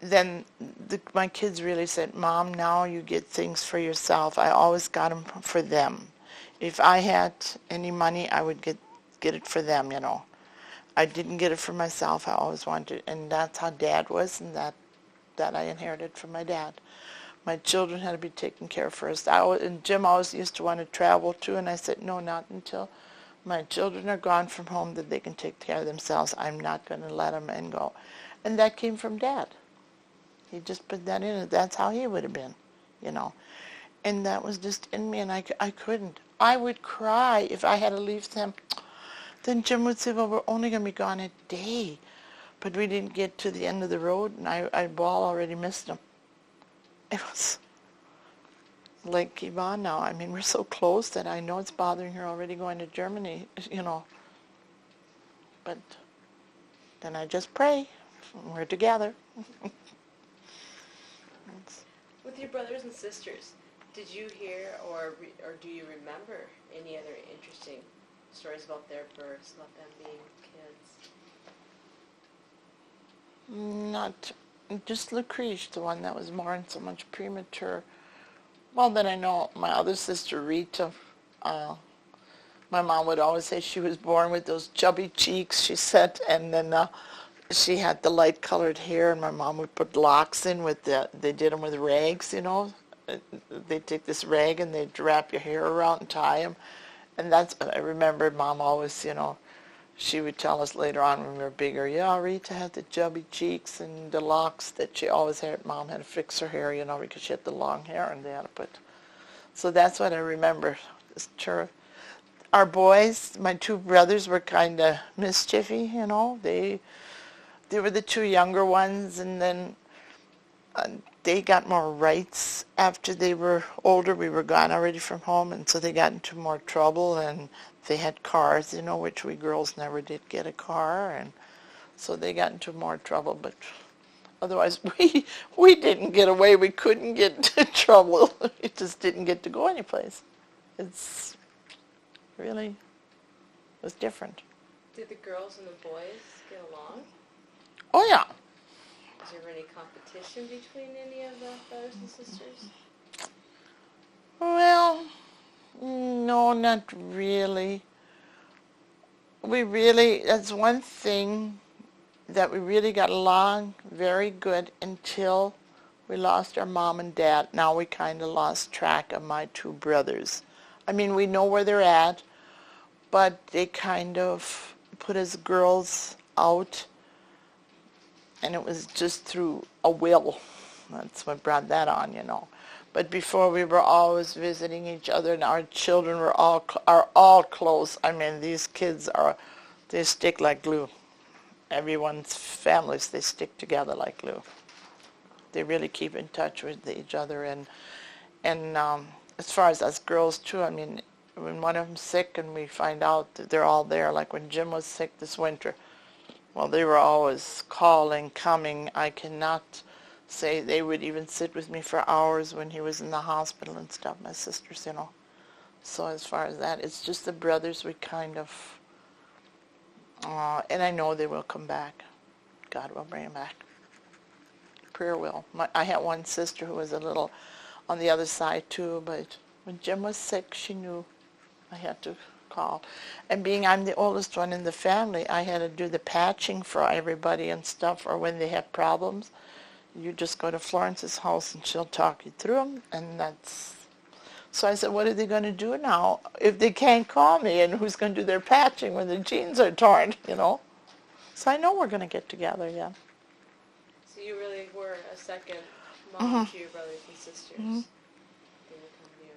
then my kids really said, Mom, now you get things for yourself. I always got them for them. If I had any money, I would get it for them, you know. I didn't get it for myself. I always wanted, and that's how Dad was, and that I inherited from my dad. My children had to be taken care of first. And Jim always used to want to travel too, and I said, no, not until my children are gone from home that they can take care of themselves. I'm not going to let them and go. And that came from Dad. He just put that in. That's how he would have been, you know. And that was just in me, and I couldn't. I would cry if I had to leave them. Then Jim would say, well, we're only going to be gone a day. But we didn't get to the end of the road, and I already missed him. It was like Yvonne now. I mean, we're so close that I know it's bothering her already going to Germany, you know. But then I just pray. We're together. With your brothers and sisters, did you hear or do you remember any other interesting stories about their births, about them being kids? Not just Lucrece, the one that was born so much premature. Well, then I know my other sister, Rita, my mom would always say she was born with those chubby cheeks, she said, and then she had the light-colored hair, and my mom would put locks in with they did them with rags, you know. They'd take this rag and they'd wrap your hair around and tie them. And that's, I remember Mom always, you know, she would tell us later on when we were bigger, yeah, Rita had the chubby cheeks and the locks that she always had. Mom had to fix her hair, you know, because she had the long hair, and they had to put. So that's what I remember. Sure. Our boys, my two brothers, were kind of mischievy, you know. They were the two younger ones, and then they got more rights after they were older. We were gone already from home, and so they got into more trouble, and they had cars, you know, which we girls never did get a car, and so they got into more trouble. But otherwise, we didn't get away. We couldn't get into trouble. It just didn't get to go anyplace. It's really was different. Did the girls and the boys get along? Oh, yeah. Was there any competition between any of the brothers and sisters? Well, no, not really. That's one thing that we really got along very good until we lost our mom and dad. Now we kind of lost track of my two brothers. I mean, we know where they're at, but they kind of put us girls out, and it was just through a will. That's what brought that on, you know. But before, we were always visiting each other, and our children are all close. I mean, these kids they stick like glue. Everyone's families, they stick together like glue. They really keep in touch with each other, and as far as us girls too, I mean, when one of them's sick and we find out that they're all there, like when Jim was sick this winter, well, they were always calling, coming. I cannot say they would even sit with me for hours when he was in the hospital and stuff, my sisters, you know. So as far as that, it's just the brothers we kind of, and I know they will come back. God will bring them back. Prayer will. I had one sister who was a little on the other side too, but when Jim was sick, she knew I had to call. And being I'm the oldest one in the family, I had to do the patching for everybody and stuff, or when they have problems. You just go to Florence's house and she'll talk you through them, and that's... So I said, what are they going to do now if they can't call me, and who's going to do their patching when the jeans are torn, you know? So I know we're going to get together again. So you really were a second mom to your brothers and sisters. They would come to you.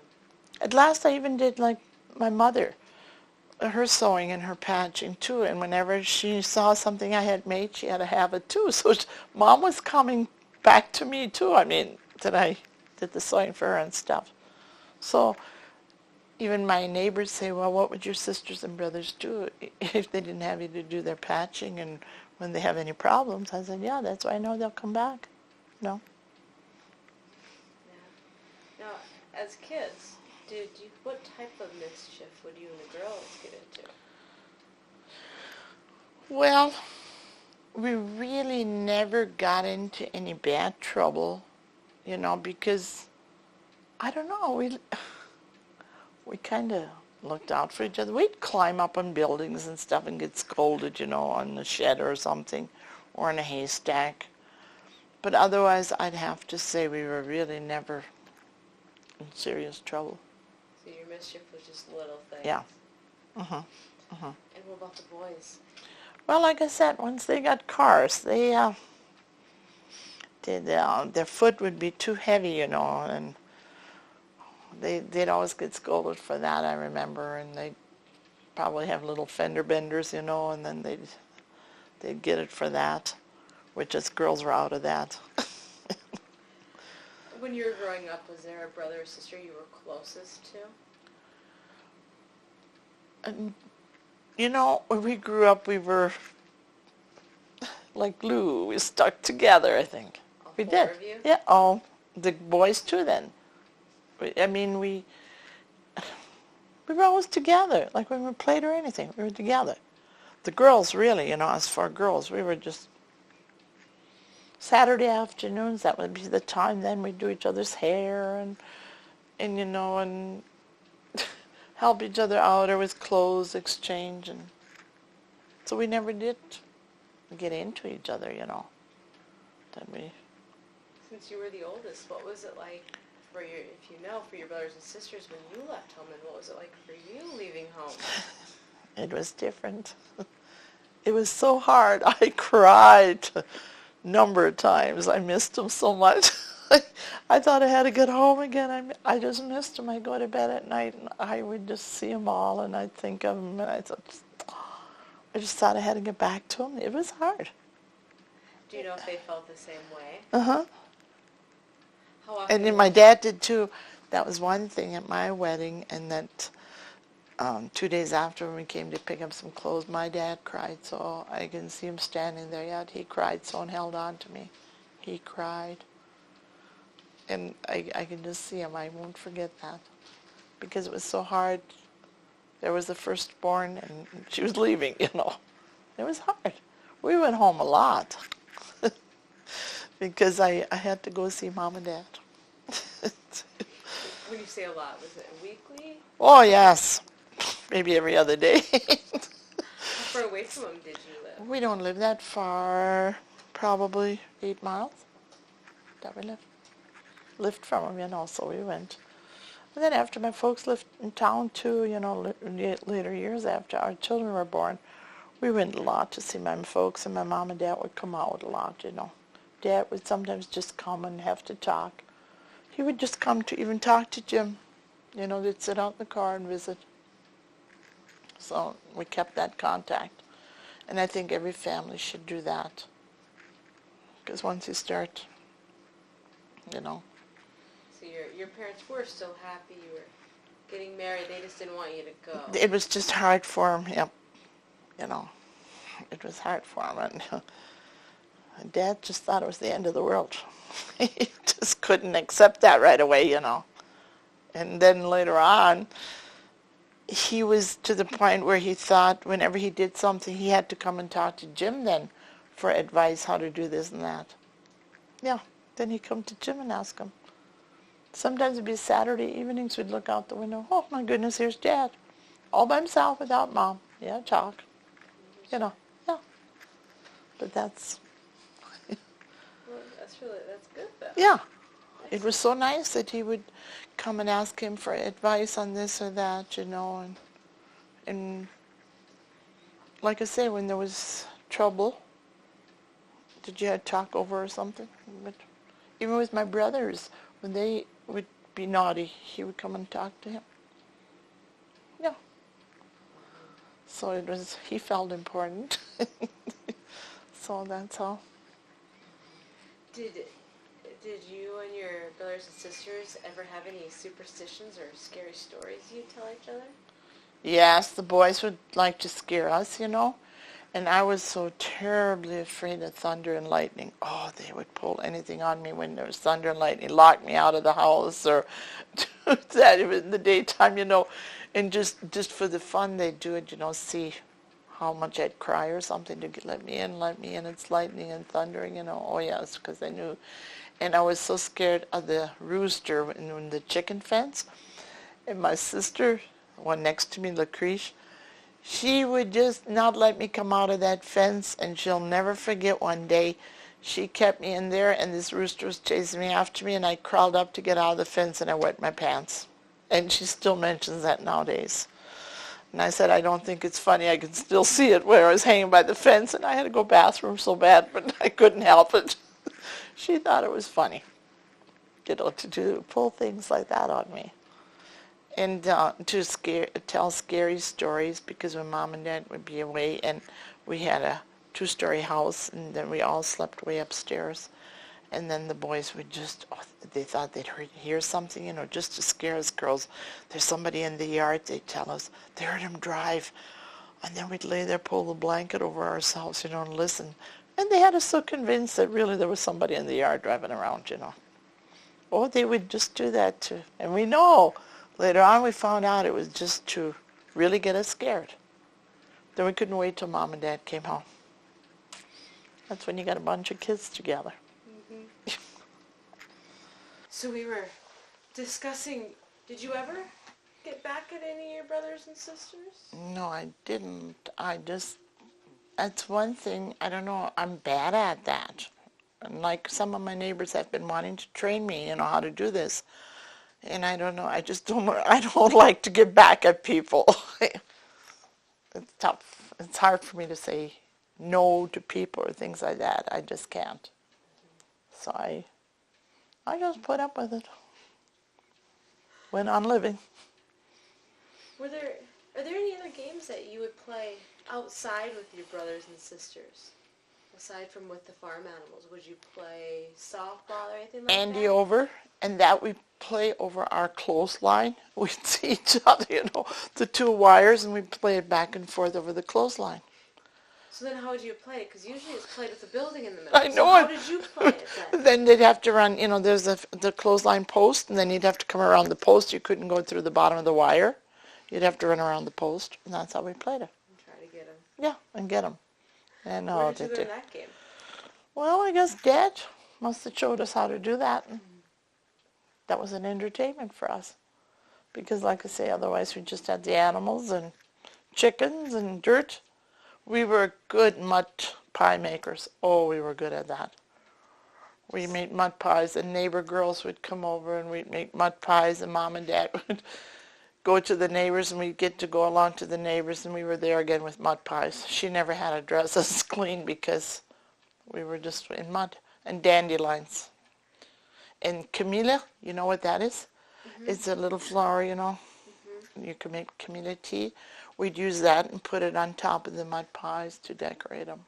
At last I even did, like, my mother, her sewing and her patching too, and whenever she saw something I had made, she had to have it too. So Mom was coming back to me too. I mean, that I did the sewing for her and stuff. So even my neighbors say, well, what would your sisters and brothers do if they didn't have you to do their patching and when they have any problems? I said, yeah, that's why I know they'll come back. You know? Yeah. Now, as kids, What type of mischief would you and the girls get into? Well, we really never got into any bad trouble, because, I don't know, we kind of looked out for each other. We'd climb up on buildings and stuff and get scolded, on the shed or something, or in a haystack. But otherwise, I'd have to say we were really never in serious trouble. So your mischief was just little things? Yeah. And what about the boys? Well, like I said, once they got cars, their foot would be too heavy, and they'd always get scolded for that, I remember, and they'd probably have little fender benders, and then they'd get it for that, which us girls were out of that. When you were growing up, was there a brother or sister you were closest to? And, when we grew up, we were like glue. We stuck together, I think. All We four did. of you? Yeah, the boys too then. We were always together. Like when we played or anything, we were together. The girls really, as for girls, we were just Saturday afternoons, that would be the time then we'd do each other's hair and help each other out, or with clothes exchange, and so we never did get into each other, Then we. Since you were the oldest, what was it like for your brothers and sisters when you left home, and what was it like for you leaving home? It was different. It was so hard. I cried a number of times. I missed them so much. I thought I had to get home again. I just missed them. I'd go to bed at night, and I would just see them all, and I'd think of them, and I just thought I had to get back to them. It was hard. Do you know if they felt the same way? Uh-huh. How often? And then my dad did too. That was one thing at my wedding, and that 2 days after when we came to pick up some clothes, my dad cried, so I can see him standing there yet. He cried so and held on to me. He cried. And I can just see him. I won't forget that. Because it was so hard. There was the firstborn, and she was leaving, It was hard. We went home a lot. Because I had to go see Mom and Dad. When you say a lot, was it weekly? Oh, yes. Maybe every other day. How far away from them did you live? We don't live that far. Probably 8 miles that we lived from them, so we went. And then after my folks lived in town too, later years after our children were born, we went a lot to see my folks, and my mom and dad would come out a lot, Dad would sometimes just come and have to talk. He would just come to even talk to Jim. They'd sit out in the car and visit. So we kept that contact. And I think every family should do that. Because once you start, So your parents were still happy you were getting married. They just didn't want you to go. It was just hard for them, yep. It was hard for them. And Dad just thought it was the end of the world. He just couldn't accept that right away, And then later on, he was to the point where he thought whenever he did something, he had to come and talk to Jim then for advice how to do this and that. Yeah, then he'd come to Jim and ask him. Sometimes it'd be Saturday evenings, we'd look out the window. Oh, my goodness, here's Dad. All by himself without Mom. Yeah, talk. Yeah. But that's... Well, that's good, though. Yeah. It was so nice that he would come and ask him for advice on this or that, and like I say, when there was trouble, did you have to talk over or something? But even with my brothers, when they would be naughty, he would come and talk to him. Yeah. So he felt important. So that's all. Did you and your brothers and sisters ever have any superstitions or scary stories you tell each other? Yes, the boys would like to scare us, And I was so terribly afraid of thunder and lightning. Oh, they would pull anything on me when there was thunder and lightning, lock me out of the house or do that in the daytime, And just for the fun, they'd do it, see how much I'd cry or something to let me in. It's lightning and thundering. Oh, yes, because they knew. And I was so scared of the rooster in the chicken fence. And my sister, one next to me, Lucretia, she would just not let me come out of that fence, and she'll never forget one day she kept me in there, and this rooster was chasing me after me, and I crawled up to get out of the fence, and I wet my pants. And she still mentions that nowadays. And I said, I don't think it's funny. I can still see it where I was hanging by the fence, and I had to go bathroom so bad, but I couldn't help it. She thought it was funny, to pull things like that on me. And to tell scary stories, because when Mom and Dad would be away, and we had a 2-story house, and then we all slept way upstairs, and then the boys would they thought they'd hear something, just to scare us girls. There's somebody in the yard, they'd tell us. They heard him drive. And then we'd lay there, pull the blanket over ourselves, and listen. And they had us so convinced that really there was somebody in the yard driving around, Oh, they would just do that too. And we know. Later on, we found out it was just to really get us scared. Then we couldn't wait till Mom and Dad came home. That's when you got a bunch of kids together. Mm-hmm. So we were discussing, did you ever get back at any of your brothers and sisters? No, I didn't. That's one thing, I don't know, I'm bad at that. And like some of my neighbors have been wanting to train me, how to do this. And I don't know, I don't like to get back at people. It's tough. It's hard for me to say no to people or things like that. I just can't. So I just put up with it. Went on living. Are there any other games that you would play outside with your brothers and sisters? Aside from with the farm animals, would you play softball or anything like that? Andy over, and that we play over our clothesline. We'd see each other, the 2 wires, and we'd play it back and forth over the clothesline. So then how would you play it? Because usually it's played with a building in the middle. I know. So how did you play it then? Then they'd have to run, there's the clothesline post, and then you'd have to come around the post. You couldn't go through the bottom of the wire. You'd have to run around the post, and that's how we played it. And try to get them. Yeah, and get them. And where did you learn that game? Well, I guess Dad must have showed us how to do that. That was an entertainment for us. Because like I say, otherwise we just had the animals and chickens and dirt. We were good mud pie makers. Oh, we were good at that. We made mud pies, and neighbor girls would come over, and we'd make mud pies, and Mom and Dad would go to the neighbors, and we'd get to go along to the neighbors, and we were there again with mud pies. She never had to dress us clean because we were just in mud. And dandelions. And camellia, you know what that is? Mm-hmm. It's a little flower, Mm-hmm. You can make camellia tea. We'd use that and put it on top of the mud pies to decorate them.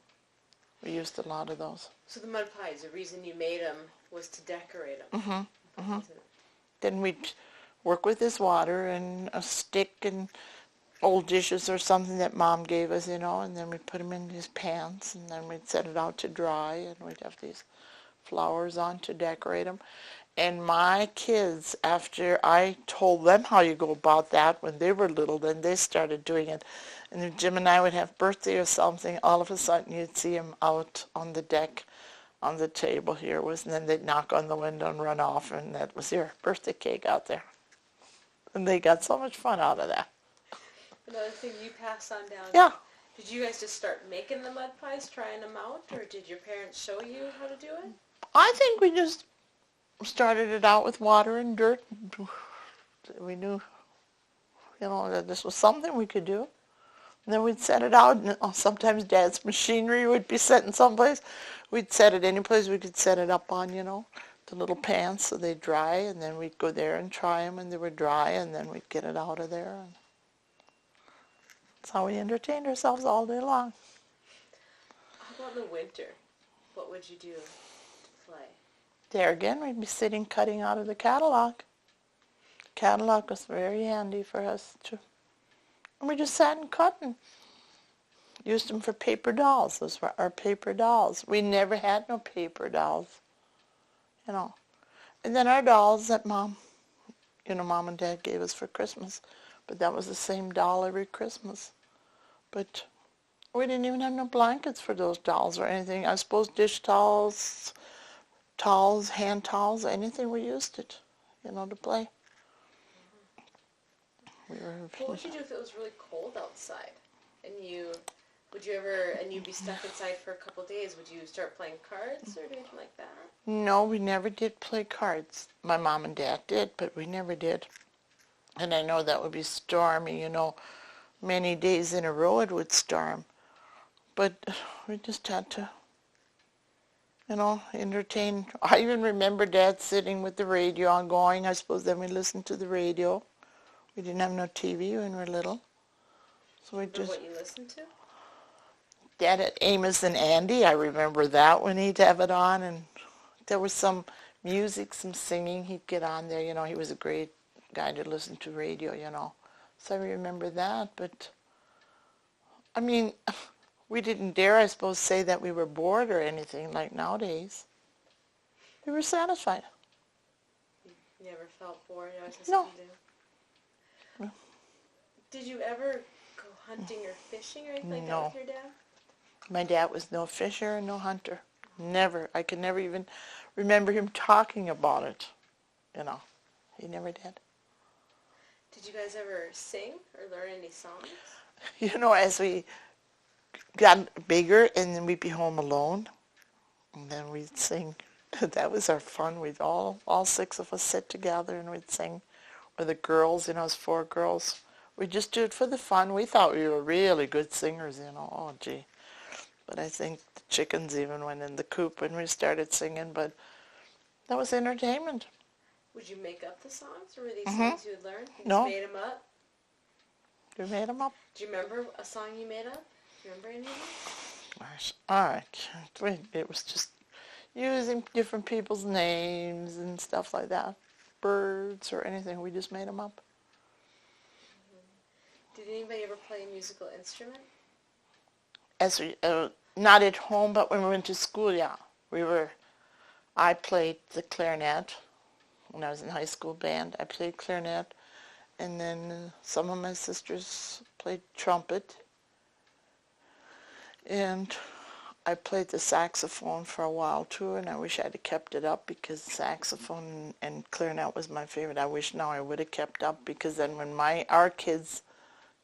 We used a lot of those. So the mud pies, the reason you made them was to decorate them. Mm-hmm. Mm-hmm. Then we'd work with this water and a stick and old dishes or something that Mom gave us, and then we'd put them in these pans, and then we'd set it out to dry, and we'd have these flowers on to decorate them. And my kids, after I told them how you go about that when they were little, then they started doing it. And if Jim and I would have birthday or something, all of a sudden you'd see them out on the deck, on the table here, and then they'd knock on the window and run off, and that was your birthday cake out there. And they got so much fun out of that. Another thing you pass on down. Yeah. Did you guys just start making the mud pies, trying them out, or did your parents show you how to do it? I think we just started it out with water and dirt. We knew, that this was something we could do. And then we'd set it out, and sometimes Dad's machinery would be set in someplace. We'd set it any place we could set it up on, the little pans so they'd dry, and then we'd go there and try them, and they were dry, and then we'd get it out of there. And that's how we entertained ourselves all day long. How about in the winter? What would you do to play? There again, we'd be sitting cutting out of the catalog. Catalog was very handy for us too. And we just sat and cut, and Used them for paper dolls. Those were our paper dolls. We never had no paper dolls, you know. And then our dolls that Mom and Dad gave us for Christmas. But that was the same doll every Christmas. But we didn't even have no blankets for those dolls or anything. I suppose dish towels, hand towels, anything we used it, to play. What would you do if it was really cold outside? And you'd be stuck inside for a couple of days? Would you start playing cards or anything like that? No, we never did play cards. My mom and Dad did, but we never did. And I know that would be stormy, many days in a row it would storm. But we just had to, entertain. I even remember Dad sitting with the radio on going. I suppose then we listened to the radio. We didn't have no TV when we were little. So we just... What you listened to? Dad had Amos and Andy. I remember that when he'd have it on. And there was some music, some singing. He'd get on there. He was a great guy to listen to radio, So I remember that. But, I mean, we didn't dare, I suppose, say that we were bored or anything like nowadays. We were satisfied. You never felt bored? No. Did you ever go hunting or fishing or anything like that with your dad? My dad was no fisher and no hunter. Never. I can never even remember him talking about it. He never did. Did you guys ever sing or learn any songs? As we got bigger and then we'd be home alone and then we'd sing. That was our fun. We'd all six of us sit together and we'd sing. Or the girls, us 4 girls. We just do it for the fun. We thought we were really good singers, Oh, gee. But I think the chickens even went in the coop when we started singing. But that was entertainment. Would you make up the songs, or were these songs you would learn? You No. just made them up? We made them up. Do you remember a song you made up? Do you remember any of them? Gosh, I can't. It was just using different people's names and stuff like that. Birds or anything. We just made them up. Did anybody ever play a musical instrument? Not at home, but when we went to school, yeah. I played the clarinet when I was in high school band. I played clarinet, and then some of my sisters played trumpet. And I played the saxophone for a while too, and I wish I'd have kept it up because saxophone and clarinet was my favorite. I wish now I would have kept up because then when our kids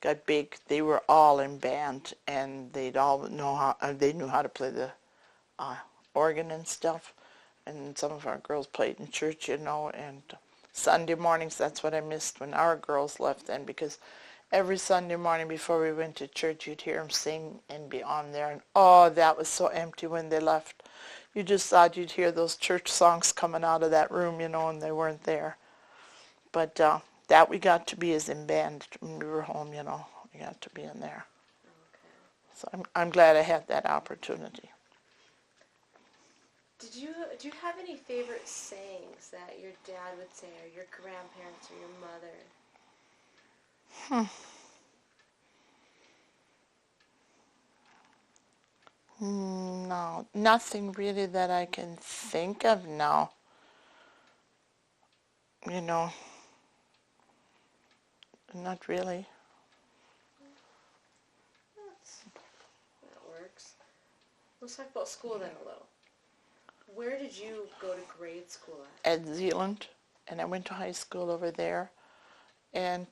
got big, they were all in band, and they knew how to play the organ and stuff. And some of our girls played in church, and Sunday mornings, that's what I missed when our girls left then, because every Sunday morning before we went to church, you'd hear them sing and be on there, and that was so empty when they left. You just thought you'd hear those church songs coming out of that room, and they weren't there. But that we got to be as in band when we were home, we got to be in there. Okay. So I'm glad I had that opportunity. Do you have any favorite sayings that your dad would say, or your grandparents, or your mother? No, nothing really that I can think of now. Not really. That works. Let's talk about school then a little. Where did you go to grade school at? At Zealand, and I went to high school over there. And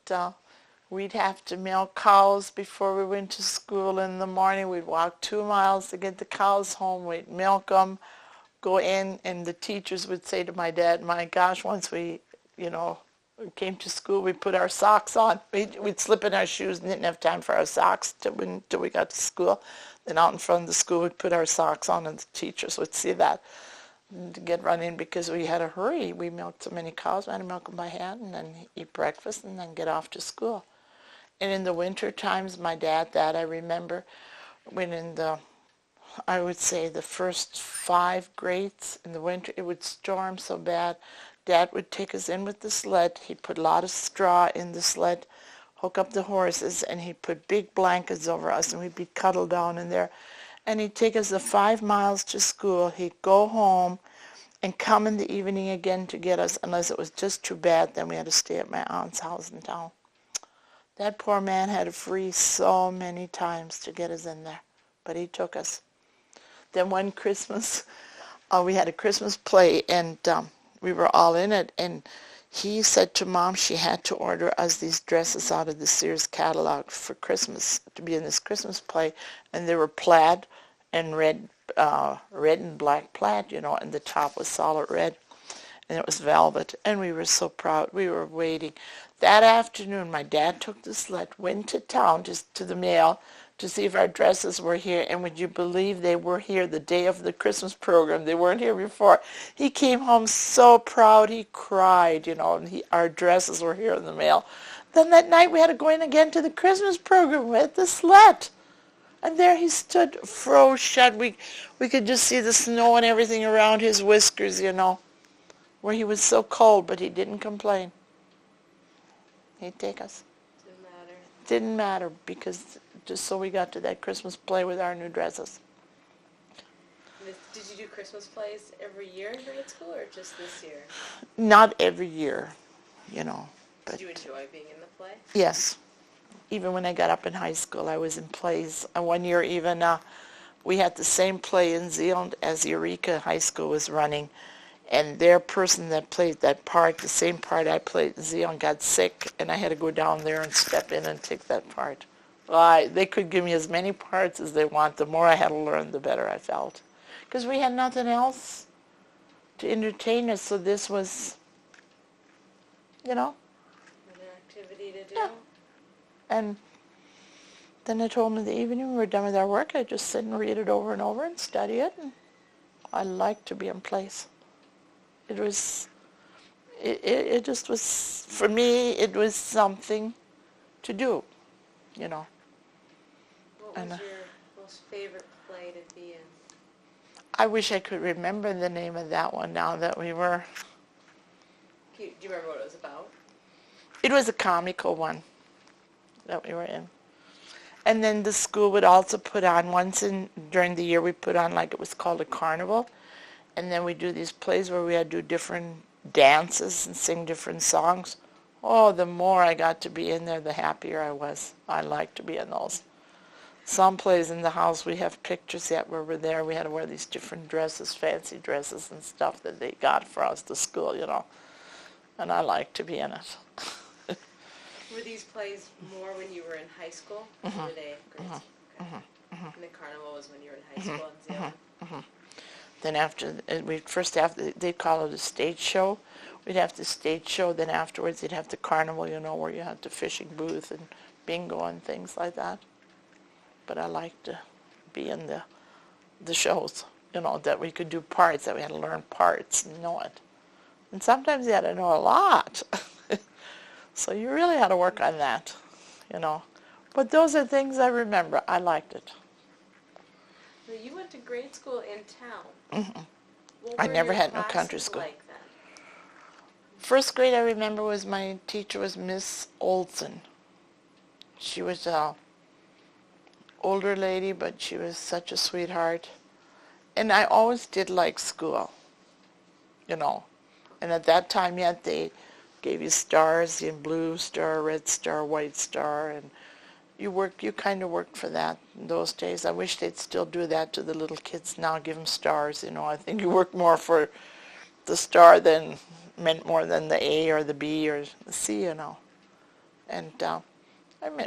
we'd have to milk cows before we went to school in the morning. We'd walk 2 miles to get the cows home. We'd milk them, go in, and the teachers would say to my dad, my gosh, once we came to school, we put our socks on. We'd slip in our shoes and didn't have time for our socks till we got to school. Then out in front of the school, we'd put our socks on, and the teachers would see that to get run in because we had to hurry. We milked so many cows. We had to milk them by hand and then eat breakfast and then get off to school. And in the winter times, my dad, I remember, when I would say the first 5 grades in the winter, it would storm so bad. Dad would take us in with the sled. He'd put a lot of straw in the sled, hook up the horses, and he'd put big blankets over us, and we'd be cuddled down in there. And he'd take us the 5 miles to school. He'd go home and come in the evening again to get us, unless it was just too bad. Then we had to stay at my aunt's house in town. That poor man had to freeze so many times to get us in there, but he took us. Then one Christmas, we had a Christmas play, and we were all in it, and he said to Mom she had to order us these dresses out of the Sears catalog for Christmas, to be in this Christmas play, and they were plaid and red and black plaid, and the top was solid red, and it was velvet, and we were so proud. We were waiting. That afternoon, my dad took the sled, went to town, just to the mail, to see if our dresses were here, and would you believe they were here the day of the Christmas program? They weren't here before. He came home so proud, he cried, and our dresses were here in the mail. Then that night we had to go in again to the Christmas program with the sled. And there he stood, froze shut. We could just see the snow and everything around his whiskers, where he was so cold, but he didn't complain. He'd take us. Didn't matter, because just so we got to that Christmas play with our new dresses. Did you do Christmas plays every year in grade school, or just this year? Not every year, But did you enjoy being in the play? Yes. Even when I got up in high school, I was in plays. One year even, we had the same play in Zeeland as Eureka High School was running. And their person that played that part, the same part I played in Zeeland, got sick, and I had to go down there and step in and take that part. They could give me as many parts as they want. The more I had to learn, the better I felt. Because we had nothing else to entertain us, so this was, An activity to do. Yeah. And then I told them in the evening when we were done with our work, I'd just sit and read it over and over and study it. And I liked to be in plays. It just was, for me, it was something to do, What was your most favorite play to be in? I wish I could remember the name of that one now that we were. Do you remember what it was about? It was a comical one that we were in. And then the school would also put on, during the year we put on, it was called a carnival. And then we do these plays where we had to do different dances and sing different songs. Oh, the more I got to be in there, the happier I was. I liked to be in those. Some plays in the house, we have pictures yet where we're there. We had to wear these different dresses, fancy dresses and stuff that they got for us to school, And I liked to be in it. Were these plays more when you were in high school? Or were they grade school? Okay. And the carnival was when you were in high school in Zeeland? Then after, they'd call it a stage show. We'd have the stage show, then afterwards they'd have the carnival, where you had the fishing booth and bingo and things like that. But I liked to be in the shows, that we could do parts, that we had to learn parts and know it. And sometimes you had to know a lot. So you really had to work on that, But those are things I remember. I liked it. Well, you went to grade school in town. Mm-hmm. I never had no country school. Like that? First grade I remember was my teacher was Miss Olson. She was a older lady, but she was such a sweetheart. And I always did like school, And at that time, they gave you stars, blue star, red star, white star, and you kind of worked for that in those days. I wish they'd still do that to the little kids now, give them stars, I think you work more for the star meant more than the A or the B or the C, And I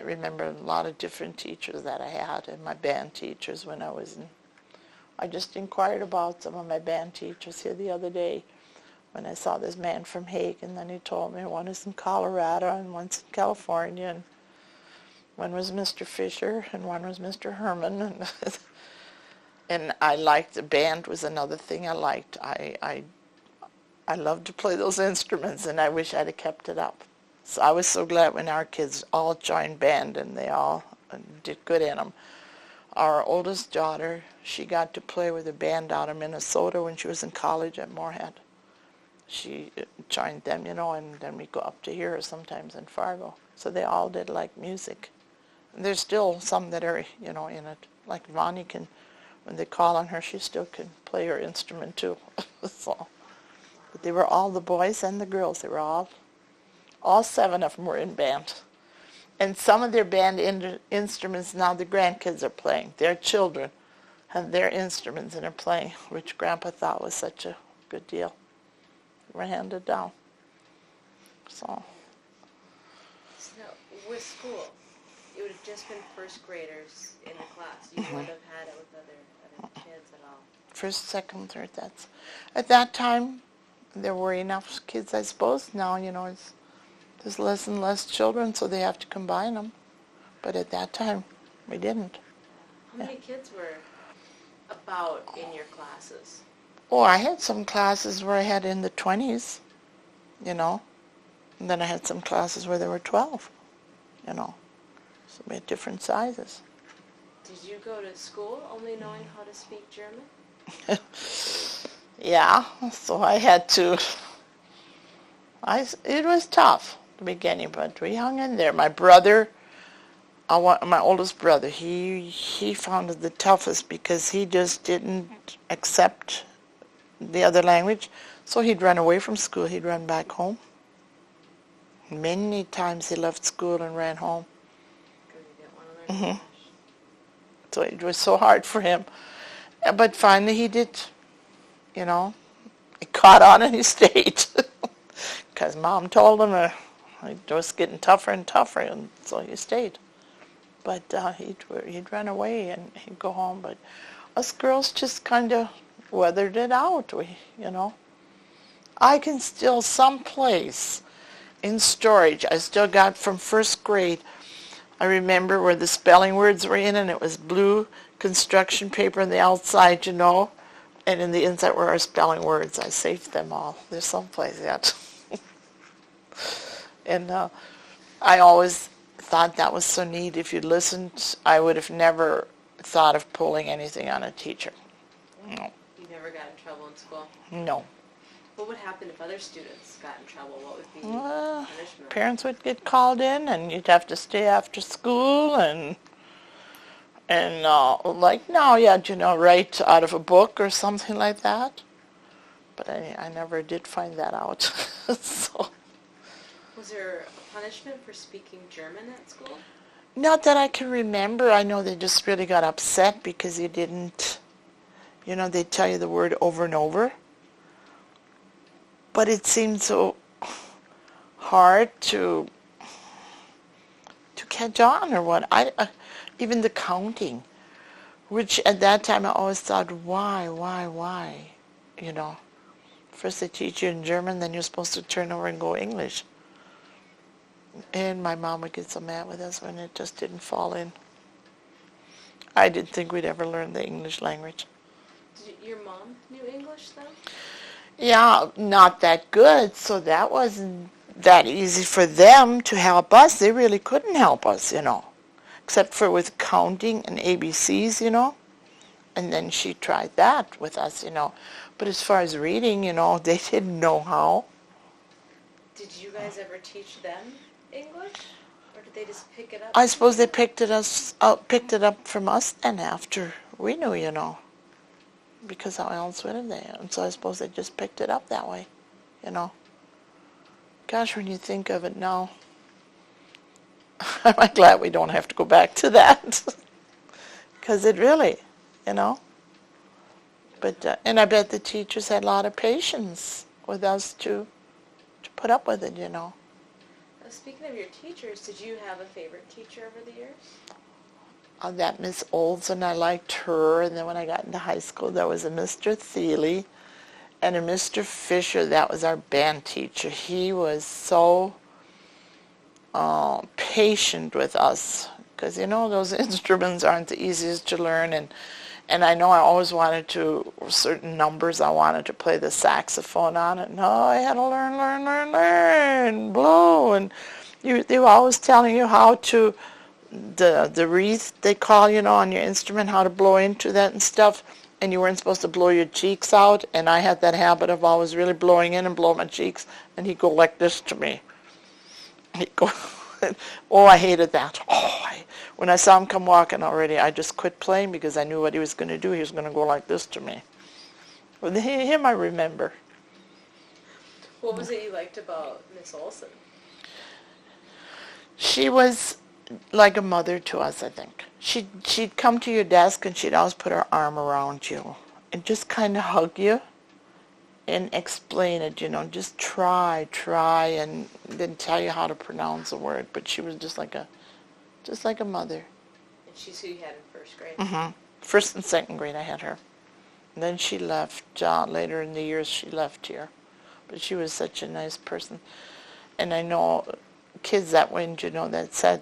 remember a lot of different teachers that I had, and my band teachers when I was in. I just inquired about some of my band teachers here the other day when I saw this man from Hague, and then he told me one is in Colorado and one's in California, and one was Mr. Fisher and one was Mr. Herman, and I liked the band was another thing I liked. I loved to play those instruments, and I wish I'd have kept it up. So I was so glad when our kids all joined band and they all did good in them. Our oldest daughter, she got to play with a band out of Minnesota when she was in college at Moorhead. she joined them, and then we go up to here sometimes in Fargo. So they all did like music. And there's still some that are, in it. Like Vonnie can, when they call on her, she still can play her instrument too. So, but they were all the boys and the girls. They were all 7 of them were in band. And some of their band instruments now the grandkids are playing. Their children have their instruments and are playing, which Grandpa thought was such a good deal. They were handed down. So with school, it would have just been first graders in the class. You wouldn't have had it with other kids at all. First, second, third, at that time, there were enough kids, I suppose. Now, there's less and less children, so they have to combine them. But at that time, we didn't. How many kids were about in your classes? Oh, I had some classes where I had in the 20s, And then I had some classes where there were 12, So we had different sizes. Did you go to school only knowing how to speak German? Yeah, so I had to. It was tough at the beginning, but we hung in there. My brother, my oldest brother, he found it the toughest because he just didn't accept the other language. So he'd run away from school. He'd run back home. Many times he left school and ran home. Because he didn't want to learn English. So it was so hard for him. But finally he did, He caught on and he stayed. Because Mom told him it was getting tougher and tougher, and so he stayed. But he'd run away and he'd go home. But us girls just kind of weathered it out. I can still, someplace in storage, I still got from first grade, I remember where the spelling words were in, and it was blue construction paper on the outside, and in the inside were our spelling words. I saved them all. They're someplace yet. And I always thought that was so neat. If you'd listened, I would have never thought of pulling anything on a teacher. No. You never got in trouble in school? No. What would happen if other students got in trouble? What would be punishment? Parents would get called in, and you'd have to stay after school, and like now, you had, write out of a book or something like that. But I never did find that out. So. Was there a punishment for speaking German at school? Not that I can remember. I know they just really got upset because you didn't, they'd tell you the word over and over. But it seemed so hard to catch on, or what. Even the counting, which at that time I always thought, why? First they teach you in German, then you're supposed to turn over and go English. And my mom would get so mad with us when it just didn't fall in. I didn't think we'd ever learn the English language. Your mom knew English, though? Yeah, not that good, so that wasn't that easy for them to help us. They really couldn't help us, except for with counting and ABCs, and then she tried that with us, But as far as reading, they didn't know how. Did you guys ever teach them English, or did they just pick it up? I suppose they picked it up from us, and after we knew, because how else would they? And so I suppose they just picked it up that way, Gosh, when you think of it now, I'm glad we don't have to go back to that, because it really, But and I bet the teachers had a lot of patience with us to put up with it, Speaking of your teachers, did you have a favorite teacher over the years? That Miss Olson, I liked her. And then when I got into high school, there was a Mr. Thiele and a Mr. Fisher. That was our band teacher. He was so patient with us because, those instruments aren't the easiest to learn. And I know I always wanted to, certain numbers I wanted to play the saxophone on it. No, I had to learn, blow. And they were always telling you how to, the wreath they call, on your instrument, how to blow into that and stuff. and you weren't supposed to blow your cheeks out, and I had that habit of always really blowing in and blowing my cheeks, and he'd go like this to me. He'd go, oh, I hated that. When I saw him come walking already, I just quit playing because I knew what he was going to do. He was going to go like this to me. With him, I remember. What was it you liked about Miss Olson? She was like a mother to us, I think. She'd come to your desk and she'd always put her arm around you and just kind of hug you and explain it, just try, and then tell you how to pronounce a word. But she was just like a mother. And she's who you had in first grade? Mm-hmm. First and second grade I had her. And then she left, later in the years she left here. But she was such a nice person. And I know kids that went, that said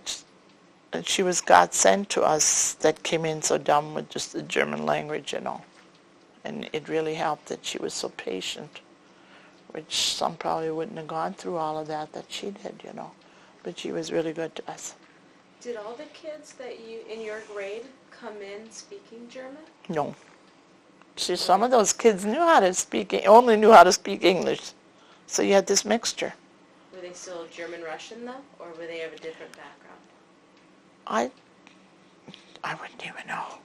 that she was God sent to us that came in so dumb with just the German language, And it really helped that she was so patient, which some probably wouldn't have gone through all of that she did, But she was really good to us. Did all the kids that in your grade come in speaking German? No. See, some of those kids only knew how to speak English. So you had this mixture. Were they still German-Russian, though? Or were they of a different background? I wouldn't even know.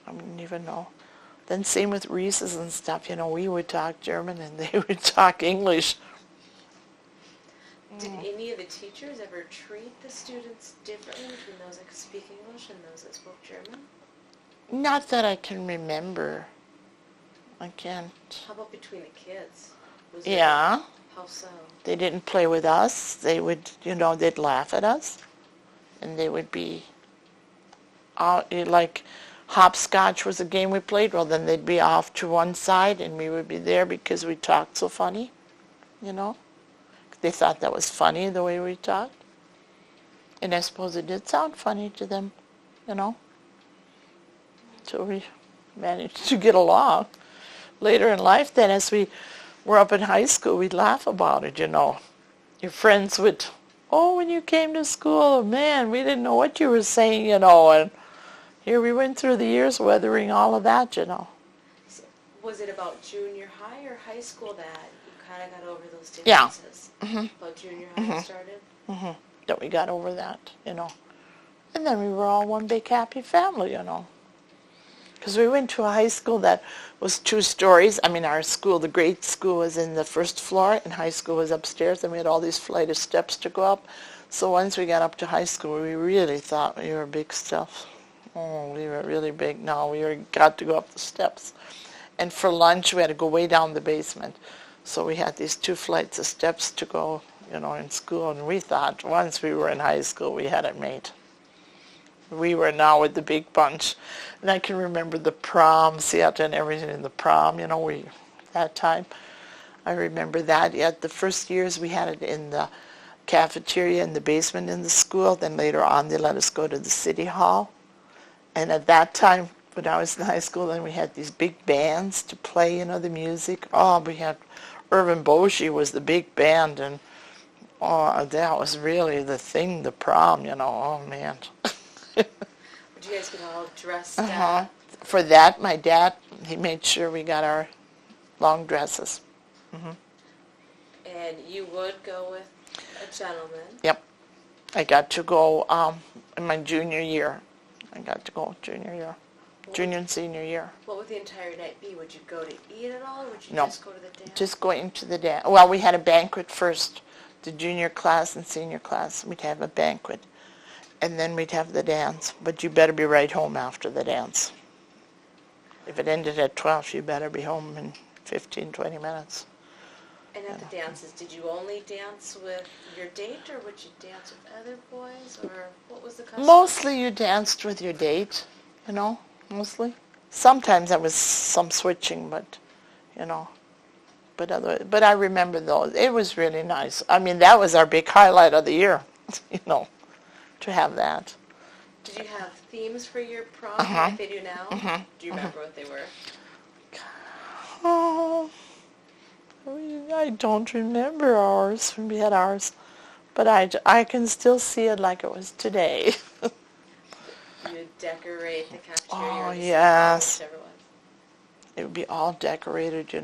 I wouldn't even know. Then same with Reese's and stuff, we would talk German and they would talk English. Did any of the teachers ever treat the students differently between those that could speak English and those that spoke German? Not that I can remember. I can't. How about between the kids? Yeah. How so? They didn't play with us. They would, they'd laugh at us. And they would be, like, hopscotch was a game we played. Well, then they'd be off to one side and we would be there because we talked so funny, They thought that was funny, the way we talked. And I suppose it did sound funny to them, So we managed to get along. Later in life, then, as we were up in high school, we'd laugh about it, Your friends would, when you came to school, man, we didn't know what you were saying, and here we went through the years weathering all of that, Was it about junior high or high school that you kind of got over those differences? Yeah. Mm-hmm. About junior high it started? Mm-hmm. That we got over that, And then we were all one big happy family, Because we went to a high school that was 2 stories. I mean, our school, the grade school, was in the first floor, and high school was upstairs, and we had all these flight of steps to go up. So once we got up to high school, we really thought we were big stuff. Oh, we were really big. No, got to go up the steps. And for lunch, we had to go way down the basement. So we had these 2 flights of steps to go, in school, and we thought once we were in high school, we had it made. We were now with the big bunch. And I can remember the prom, theater and everything in the prom, that time. I remember that. Yet the first years we had it in the cafeteria in the basement in the school. Then later on they let us go to the city hall. And at that time, when I was in high school, then we had these big bands to play, the music. Oh, we had Irvin Boschee was the big band, and that was really the thing, the prom, oh man. Would you guys get all dressed up? For that, my dad, he made sure we got our long dresses. Mm-hmm. And you would go with a gentleman? Yep. I got to go in my junior year. I got to go junior year. Junior and senior year. What would the entire night be? Would you go to eat at all, or would you No, just go to the dance? Just going to the dance. Well, we had a banquet first. The junior class and senior class, we'd have a banquet. And then we'd have the dance. But you better be right home after the dance. If it ended at 12, you better be home in 15, 20 minutes. And at the dances, did you only dance with your date, or would you dance with other boys, or what was the custom? Mostly you danced with your date, mostly. Sometimes there was some switching, but, but I remember those. It was really nice. I mean, that was our big highlight of the year, to have that. Did you have themes for your prom like they do now? Do you remember what they were? Oh, I don't remember ours when we had ours, but I can still see it like it was today. You would decorate the cafeteria. Oh, or the yes. whichever one. It would be all decorated,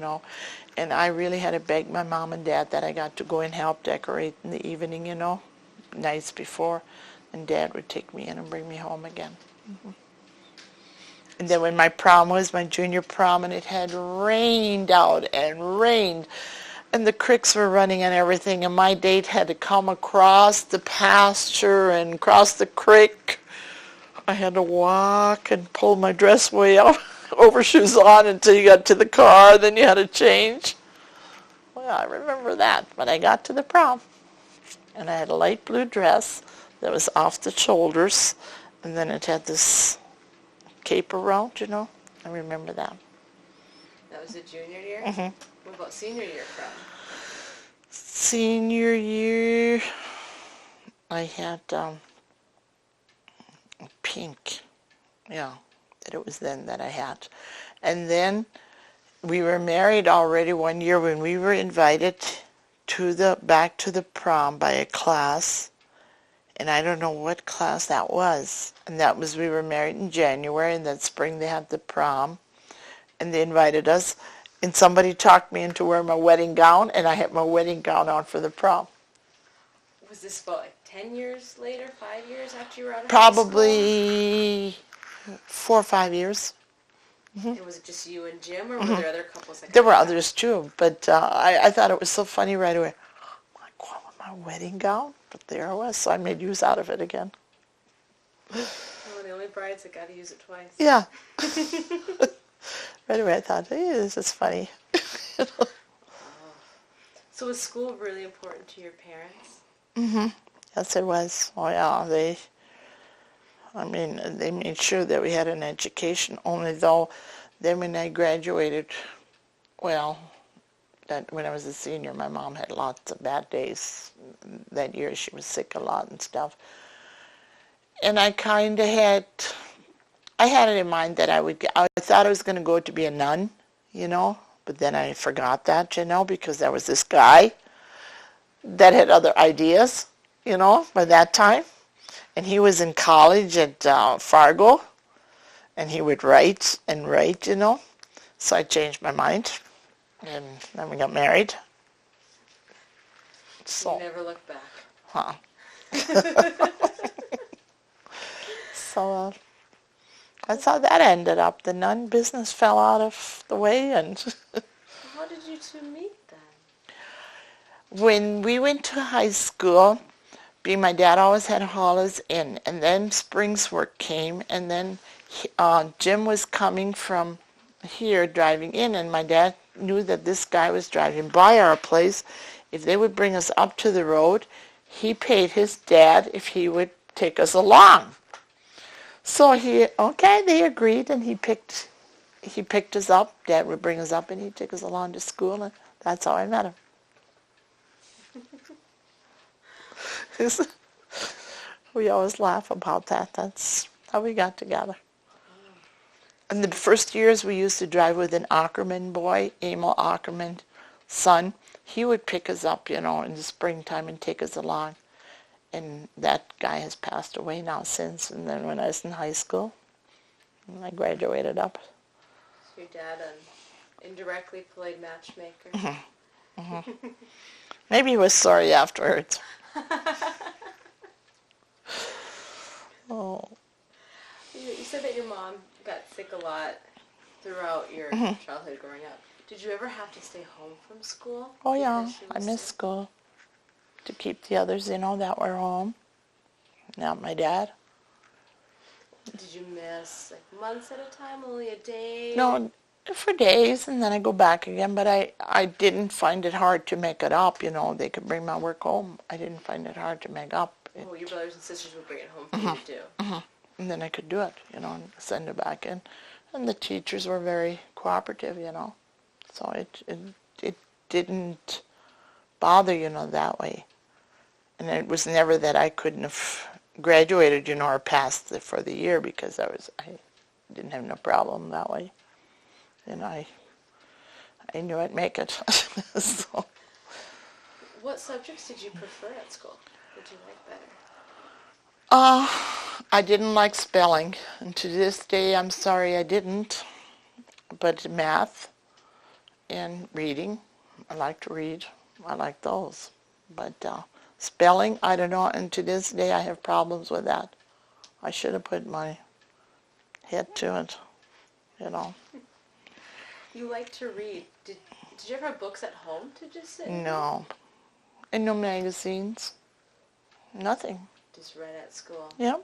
and I really had to beg my mom and dad that I got to go and help decorate in the evening, nights before, and Dad would take me in and bring me home again. And then when my prom was, my junior prom, and it had rained out and rained, and the creeks were running and everything, and my date had to come across the pasture and cross the creek. I had to walk and pull my dress way out, overshoes on until you got to the car, then you had to change. Well, I remember that, but I got to the prom, and I had a light blue dress that was off the shoulders, and then it had this cape around, I remember that. That was the junior year? Mm-hmm. What about senior year prom? Senior year, I had pink. Yeah, it was then that I had. And then we were married already one year when we were invited back to the prom by a class, and I don't know what class that was. And that was, we were married in January, and that spring they had the prom, and they invited us, and somebody talked me into wearing my wedding gown, and I had my wedding gown on for the prom. Was this about like 10 years later, 5 years after you were out of high school? Probably 4 or 5 years. Mm-hmm. And was it just you and Jim, or were there other couples that There were others too, but I thought it was so funny right away. I'm like, what, with my wedding gown? But there I was, so I made use out of it again. Oh, the only brides that got to use it twice. Yeah. Right away I thought, hey, this is funny. So was school really important to your parents? Mm-hmm. Yes, it was. Oh, yeah, they made sure that we had an education, only though then when I graduated, well, that when I was a senior, my mom had lots of bad days. That year she was sick a lot and stuff. And I kind of had it in mind that I thought I was going to go to be a nun, but then I forgot that, because there was this guy that had other ideas, by that time. And he was in college at Fargo, and he would write and write, So I changed my mind, and then we got married. So, you never looked back. Huh. So that's how that ended up. The nun business fell out of the way, and How did you two meet then? when we went to high school, my dad always had to haul us in, and then Springs work came, and then Jim was coming from here driving in, and my dad knew that this guy was driving by our place. If they would bring us up to the road, he paid his dad if he would take us along. So they agreed, and he picked us up. Dad would bring us up, and he'd take us along to school, and that's how I met him. We always laugh about that. That's how we got together. In the first years, we used to drive with an Ackerman boy, Emil Ackerman's son. He would pick us up, in the springtime and take us along. And that guy has passed away now since. And then when I was in high school, I graduated up. So your dad indirectly played matchmaker. Mm-hmm. Mm-hmm. Maybe he was sorry afterwards. Oh. You said that your mom got sick a lot throughout your childhood growing up. Did you ever have to stay home from school? Oh, yeah. I missed school to keep the others, that were home. Not my dad. Did you miss months at a time, only a day? No, for days, and then I go back again. But I didn't find it hard to make it up. They could bring my work home. I didn't find it hard to make up. Oh, your brothers and sisters would bring it home for you to do. Mm-hmm. And then I could do it, and send it back in. And the teachers were very cooperative, So it didn't bother, that way. And it was never that I couldn't have graduated, or passed for the year, because I didn't have no problem that way. And I knew I'd make it. So. What subjects did you prefer at school? Did you like better? I didn't like spelling, and to this day, I'm sorry I didn't. but math and reading, I like to read. I like those. But spelling, I don't know, and to this day I have problems with that. I should have put my head to it, you know. You like to read. Did you ever have books at home to just sit and read? No. And no magazines. Nothing. Just read at school. Yeah.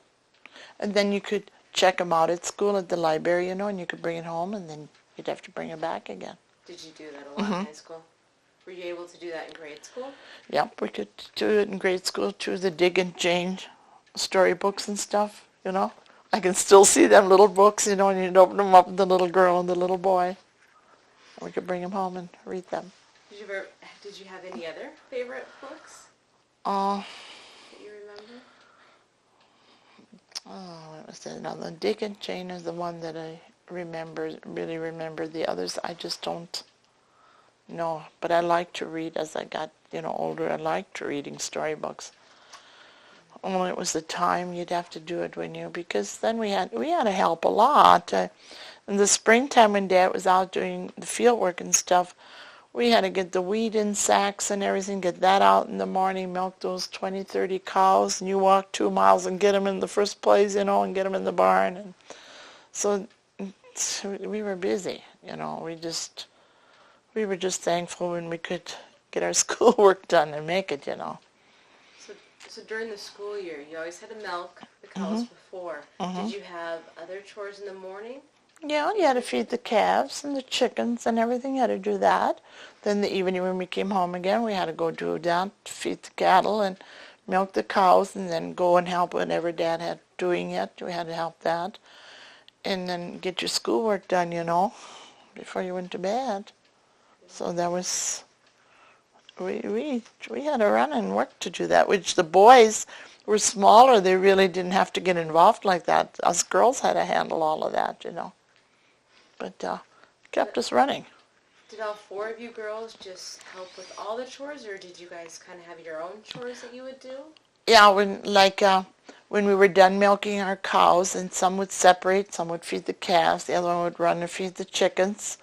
And then you could check them out at school at the library, you know, and you could bring it home, and then you'd have to bring it back again. Did you do that a lot in high school? Were you able to do that in grade school? Yep, we could do it in grade school too, the Dig and Jane storybooks and stuff, you know. I can still see them little books, you know, and you'd open them up with the little girl and the little boy. And we could bring them home and read them. Did you have any other favorite books Oh, that you remember? what was that? Now, the Dig and Jane is the one that I really remember. The others I just don't know. But I like to read as I got, you know, older. I liked reading storybooks. Only it was the time you'd have to do it when you, because then we had to help a lot. In the springtime when Dad was out doing the field work and stuff, we had to get the wheat in sacks and everything, get that out in the morning, milk those 20, 30 cows, and you walk 2 miles and get them in the first place, you know, and get them in the barn. And so we were busy, you know. We were just thankful when we could get our schoolwork done and make it, you know. So during the school year, you always had to milk the cows before. Did you have other chores in the morning? Yeah, you had to feed the calves and the chickens and everything. You had to do that. Then the evening when we came home again, we had to go do that, feed the cattle and milk the cows, and then go and help whatever Dad had doing it. We had to help that. And then get your schoolwork done, you know, before you went to bed. So that was, we had to run and work to do that, which the boys were smaller. They really didn't have to get involved like that. Us girls had to handle all of that, you know. But kept us running. Did all 4 of you girls just help with all the chores, or did you guys kind of have your own chores that you would do? Yeah, when we were done milking our cows, and some would separate, some would feed the calves, the other one would run and feed the chickens,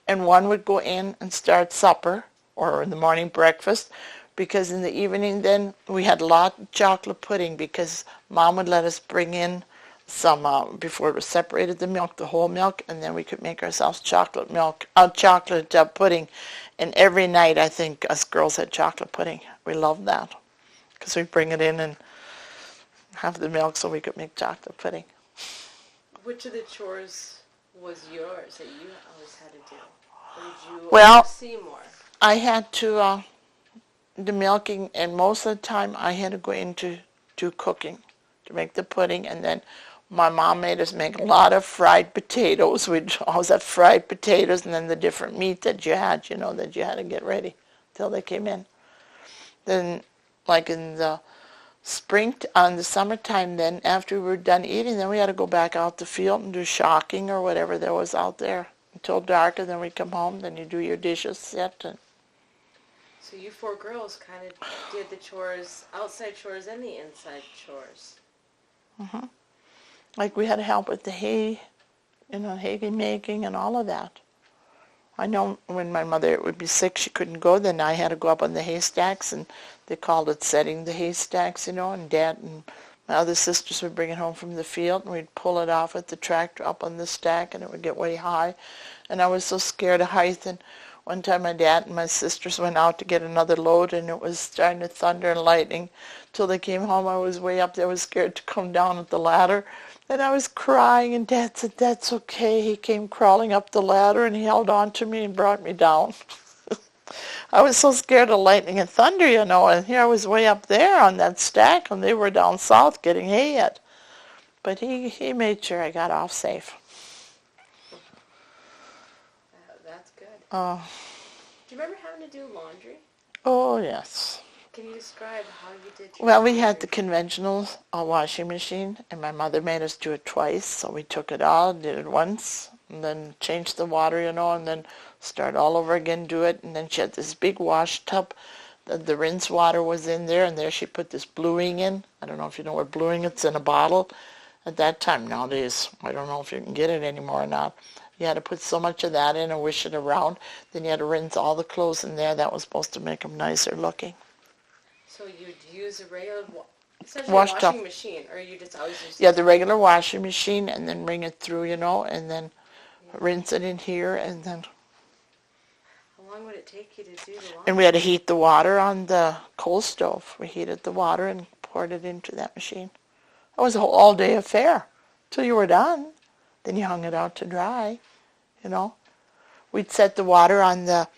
and one would go in and start supper, or in the morning breakfast, because in the evening then we had a lot of chocolate pudding, because Mom would let us bring in some, before it was separated, the milk, the whole milk, and then we could make ourselves chocolate pudding. And every night I think us girls had chocolate pudding. We loved that, because we'd bring it in and have the milk so we could make chocolate pudding. Which of the chores was yours that you always had to do? Or did you Well, see more? I had to, the milking, and most of the time I had to go into do cooking to make the pudding, and then my mom made us make a lot of fried potatoes. We'd always have fried potatoes, and then the different meat that you had, you know, that you had to get ready till they came in. Then, like in the the summertime, then after we were done eating, then we had to go back out the field and do shocking or whatever there was out there until dark, and then we'd come home. Then you do your dishes, set, and so you 4 girls kind of did the chores, outside chores and the inside chores. like we had to help with the hay, you know, hay making and all of that. I know when my mother would be sick, she couldn't go, then I had to go up on the haystacks, and they called it setting the haystacks, you know, and Dad and my other sisters would bring it home from the field, and we'd pull it off with the tractor up on the stack, and it would get way high. And I was so scared of height, and one time my dad and my sisters went out to get another load, and it was starting to thunder and lightning. Till they came home, I was way up there. I was scared to come down with the ladder. And I was crying, and Dad said, "That's okay." He came crawling up the ladder, and he held on to me and brought me down. I was so scared of lightning and thunder, you know, and here I was way up there on that stack, and they were down south getting hay yet. But he made sure I got off safe. That's good. Oh. Do you remember having to do laundry? Oh, yes. Can you describe how you did your Well, we laundry? had the conventional washing machine, and my mother made us do it twice. So we took it out, did it once, and then changed the water, you know, and then start all over again, do it. And then she had this big wash tub. The rinse water was in there, and there she put this bluing in. I don't know if you know what bluing is. It's in a bottle. At that time, nowadays, I don't know if you can get it anymore or not. You had to put so much of that in and wish it around. Then you had to rinse all the clothes in there. That was supposed to make them nicer looking. So you'd use a regular, essentially Wash a tub. washing machine, or you just always use Yeah, the regular washing machine, and then bring it through, and then Yeah. rinse it in here, and then... How long would it take you to do the laundry? And we had to heat the water on the coal stove. We heated the water and poured it into that machine. It was a whole all-day affair till you were done. Then you hung it out to dry, We'd set the water on the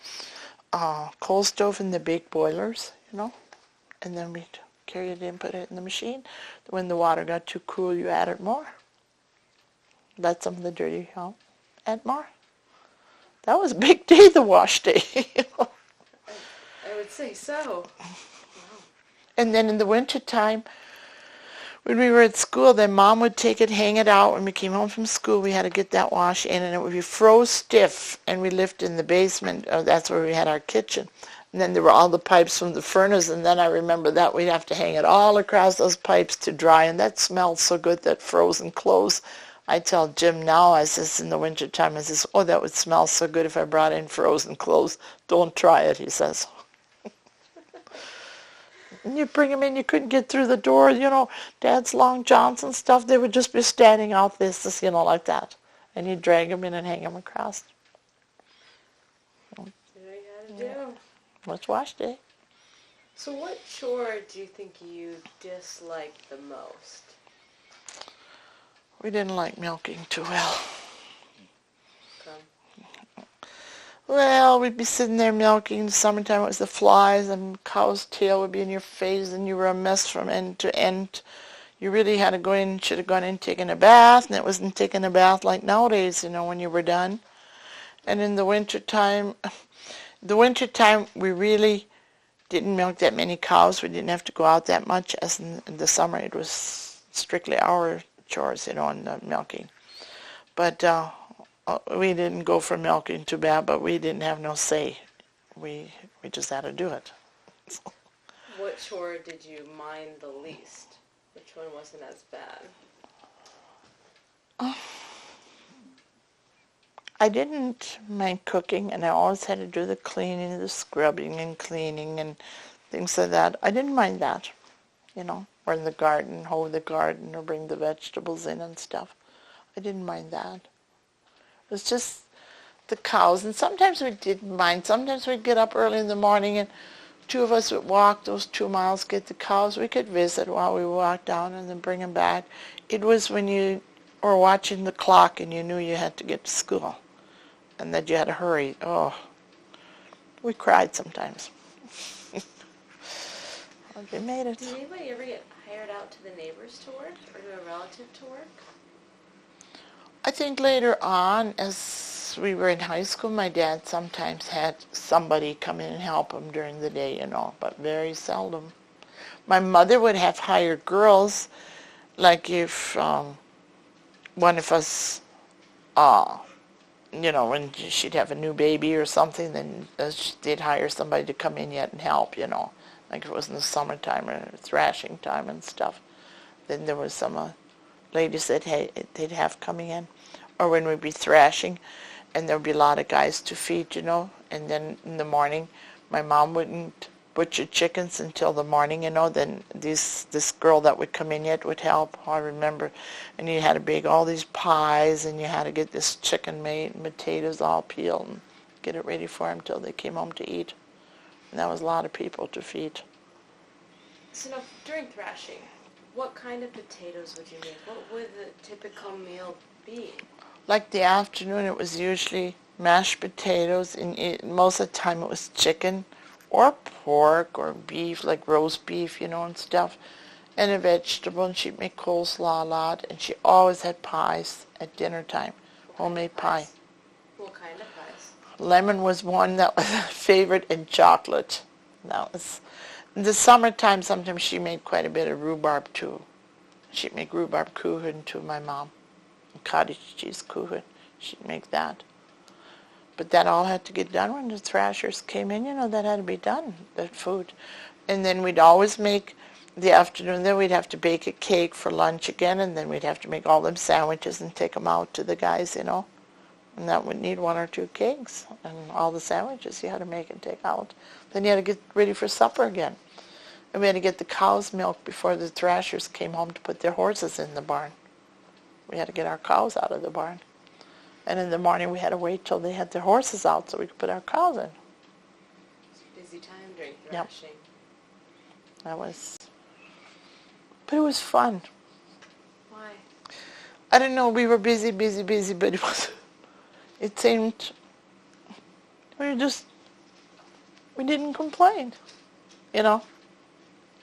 coal stove in the big boilers, and then we'd carry it in, put it in the machine. When the water got too cool, you added more. Let some of the dirty out, add more. That was a big day, the wash day. I would say so. Wow. And then in the wintertime, when we were at school, then Mom would take it, hang it out. When we came home from school, we had to get that wash in, and it would be froze stiff. And we lived in the basement. That's where we had our kitchen. And then there were all the pipes from the furnace, and then I remember that we'd have to hang it all across those pipes to dry, and that smelled so good, that frozen clothes. I tell Jim now, I says, in the wintertime, I says, oh, that would smell so good if I brought in frozen clothes. Don't try it, he says. And you bring them in, you couldn't get through the door, Dad's long johns and stuff, they would just be standing out this, like that. And you drag them in and hang them across. Do what you gotta do. Let's wash day. So what chore do you think you dislike the most? We didn't like milking too well. Okay. Well, we'd be sitting there milking. In the summertime, it was the flies, and cow's tail would be in your face, and you were a mess from end to end. You really had to go in, should have gone in taking a bath, and it wasn't taking a bath like nowadays, when you were done. And in the wintertime, we really didn't milk that many cows. We didn't have to go out that much. As in the summer, it was strictly our chores, in the milking. But we didn't go for milking too bad, but we didn't have no say. We just had to do it. What chore did you mind the least? Which one wasn't as bad? I didn't mind cooking, and I always had to do the cleaning, the scrubbing and cleaning and things like that. I didn't mind that, or in the garden, hoe the garden or bring the vegetables in and stuff. I didn't mind that. It was just the cows, and sometimes we didn't mind. Sometimes we'd get up early in the morning, and two of us would walk those 2 miles, get the cows. We could visit while we walked down and then bring them back. It was when you were watching the clock and you knew you had to get to school and that you had to hurry. Oh, we cried sometimes. But we made it. Did anybody ever get hired out to the neighbors to work or to a relative to work? I think later on, as we were in high school, my dad sometimes had somebody come in and help him during the day, but very seldom. My mother would have hired girls, like if one of us, when she'd have a new baby or something, then they'd hire somebody to come in yet and help, like if it was in the summertime or thrashing time and stuff. Then there was some ladies that they'd have coming in, or when we'd be thrashing, and there'd be a lot of guys to feed, and then in the morning, my mom wouldn't butcher chickens until the morning, then this girl that would come in yet would help, I remember, and you had to bake all these pies, and you had to get this chicken made, and potatoes all peeled, and get it ready for them till they came home to eat, and that was a lot of people to feed. So now, during thrashing, what kind of potatoes would you make? What would the typical meal be? Like the afternoon, it was usually mashed potatoes, and most of the time it was chicken or pork or beef, like roast beef, and stuff, and a vegetable, and she'd make coleslaw a lot, and she always had pies at dinner time, homemade pie. What kind of pies? Lemon was one that was a favorite, and chocolate. That was, in the summertime, sometimes she made quite a bit of rhubarb too. She'd make rhubarb kuchen to my mom. Cottage cheese kuchen. She'd make that. But that all had to get done when the thrashers came in, that had to be done, that food. And then we'd always make the afternoon, then we'd have to bake a cake for lunch again, and then we'd have to make all them sandwiches and take them out to the guys, And that would need 1 or 2 cakes. And all the sandwiches you had to make and take out. Then you had to get ready for supper again. And we had to get the cow's milk before the thrashers came home to put their horses in the barn. We had to get our cows out of the barn. And in the morning we had to wait till they had their horses out so we could put our cows in. It's a busy time during Yep. thrashing. That was, but it was fun. Why? I don't know, we were busy, but it seemed, we didn't complain, you know.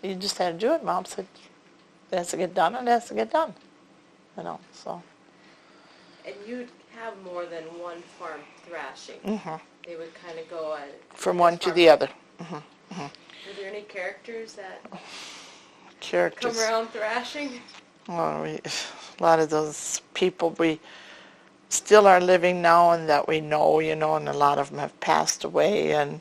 You just had to do it. Mom said, it has to get done, and it has to get done, you know, so. And you'd have more than one farm thrashing. Mm-hmm. They would kind of go From one to the other. Mm-hmm. Mm-hmm. Were there any characters that Characters. come around thrashing? Well, a lot of those people we still are living now and that we know, you know, and a lot of them have passed away. And,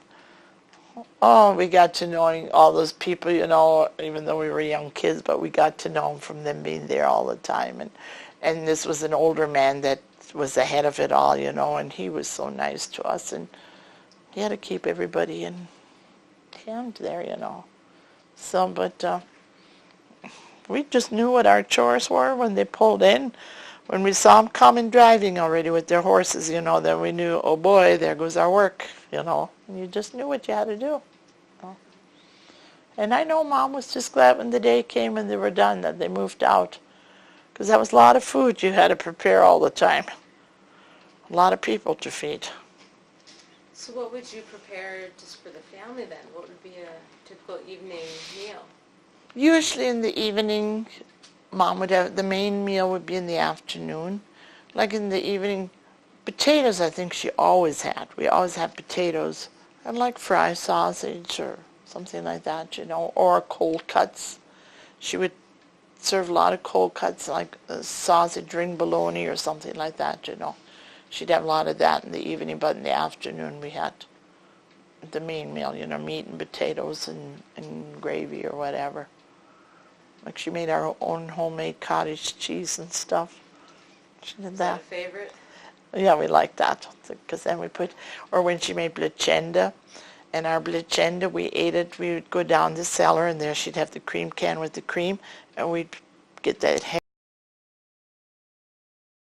we got to knowing all those people, you know, even though we were young kids, but we got to know them from them being there all the time. And this was an older man that was ahead of it all, you know, and he was so nice to us. And he had to keep everybody in hand there, you know. So, but we just knew what our chores were when they pulled in. When we saw them coming driving already with their horses, you know, then we knew, oh boy, there goes our work, you know. And you just knew what you had to do. You know? And I know Mom was just glad when the day came and they were done, that they moved out. Because that was a lot of food you had to prepare all the time. A lot of people to feed. So what would you prepare just for the family then? What would be a typical evening meal? Usually in the evening, Mom would have, the main meal would be in the afternoon. Like in the evening, potatoes I think she always had. We always had potatoes. And like fry sausage or something like that, you know, or cold cuts. She would serve a lot of cold cuts, like sausage ring bologna or something like that, you know. She'd have a lot of that in the evening, but in the afternoon we had the main meal, you know, meat and potatoes and gravy or whatever. Like she made our own homemade cottage cheese and stuff. She did Is that. that a favorite? Yeah, we liked that, because then we put, or when she made blichenda, and our blichenda, we ate it, we would go down the cellar, and there she'd have the cream can with the cream, and we'd get that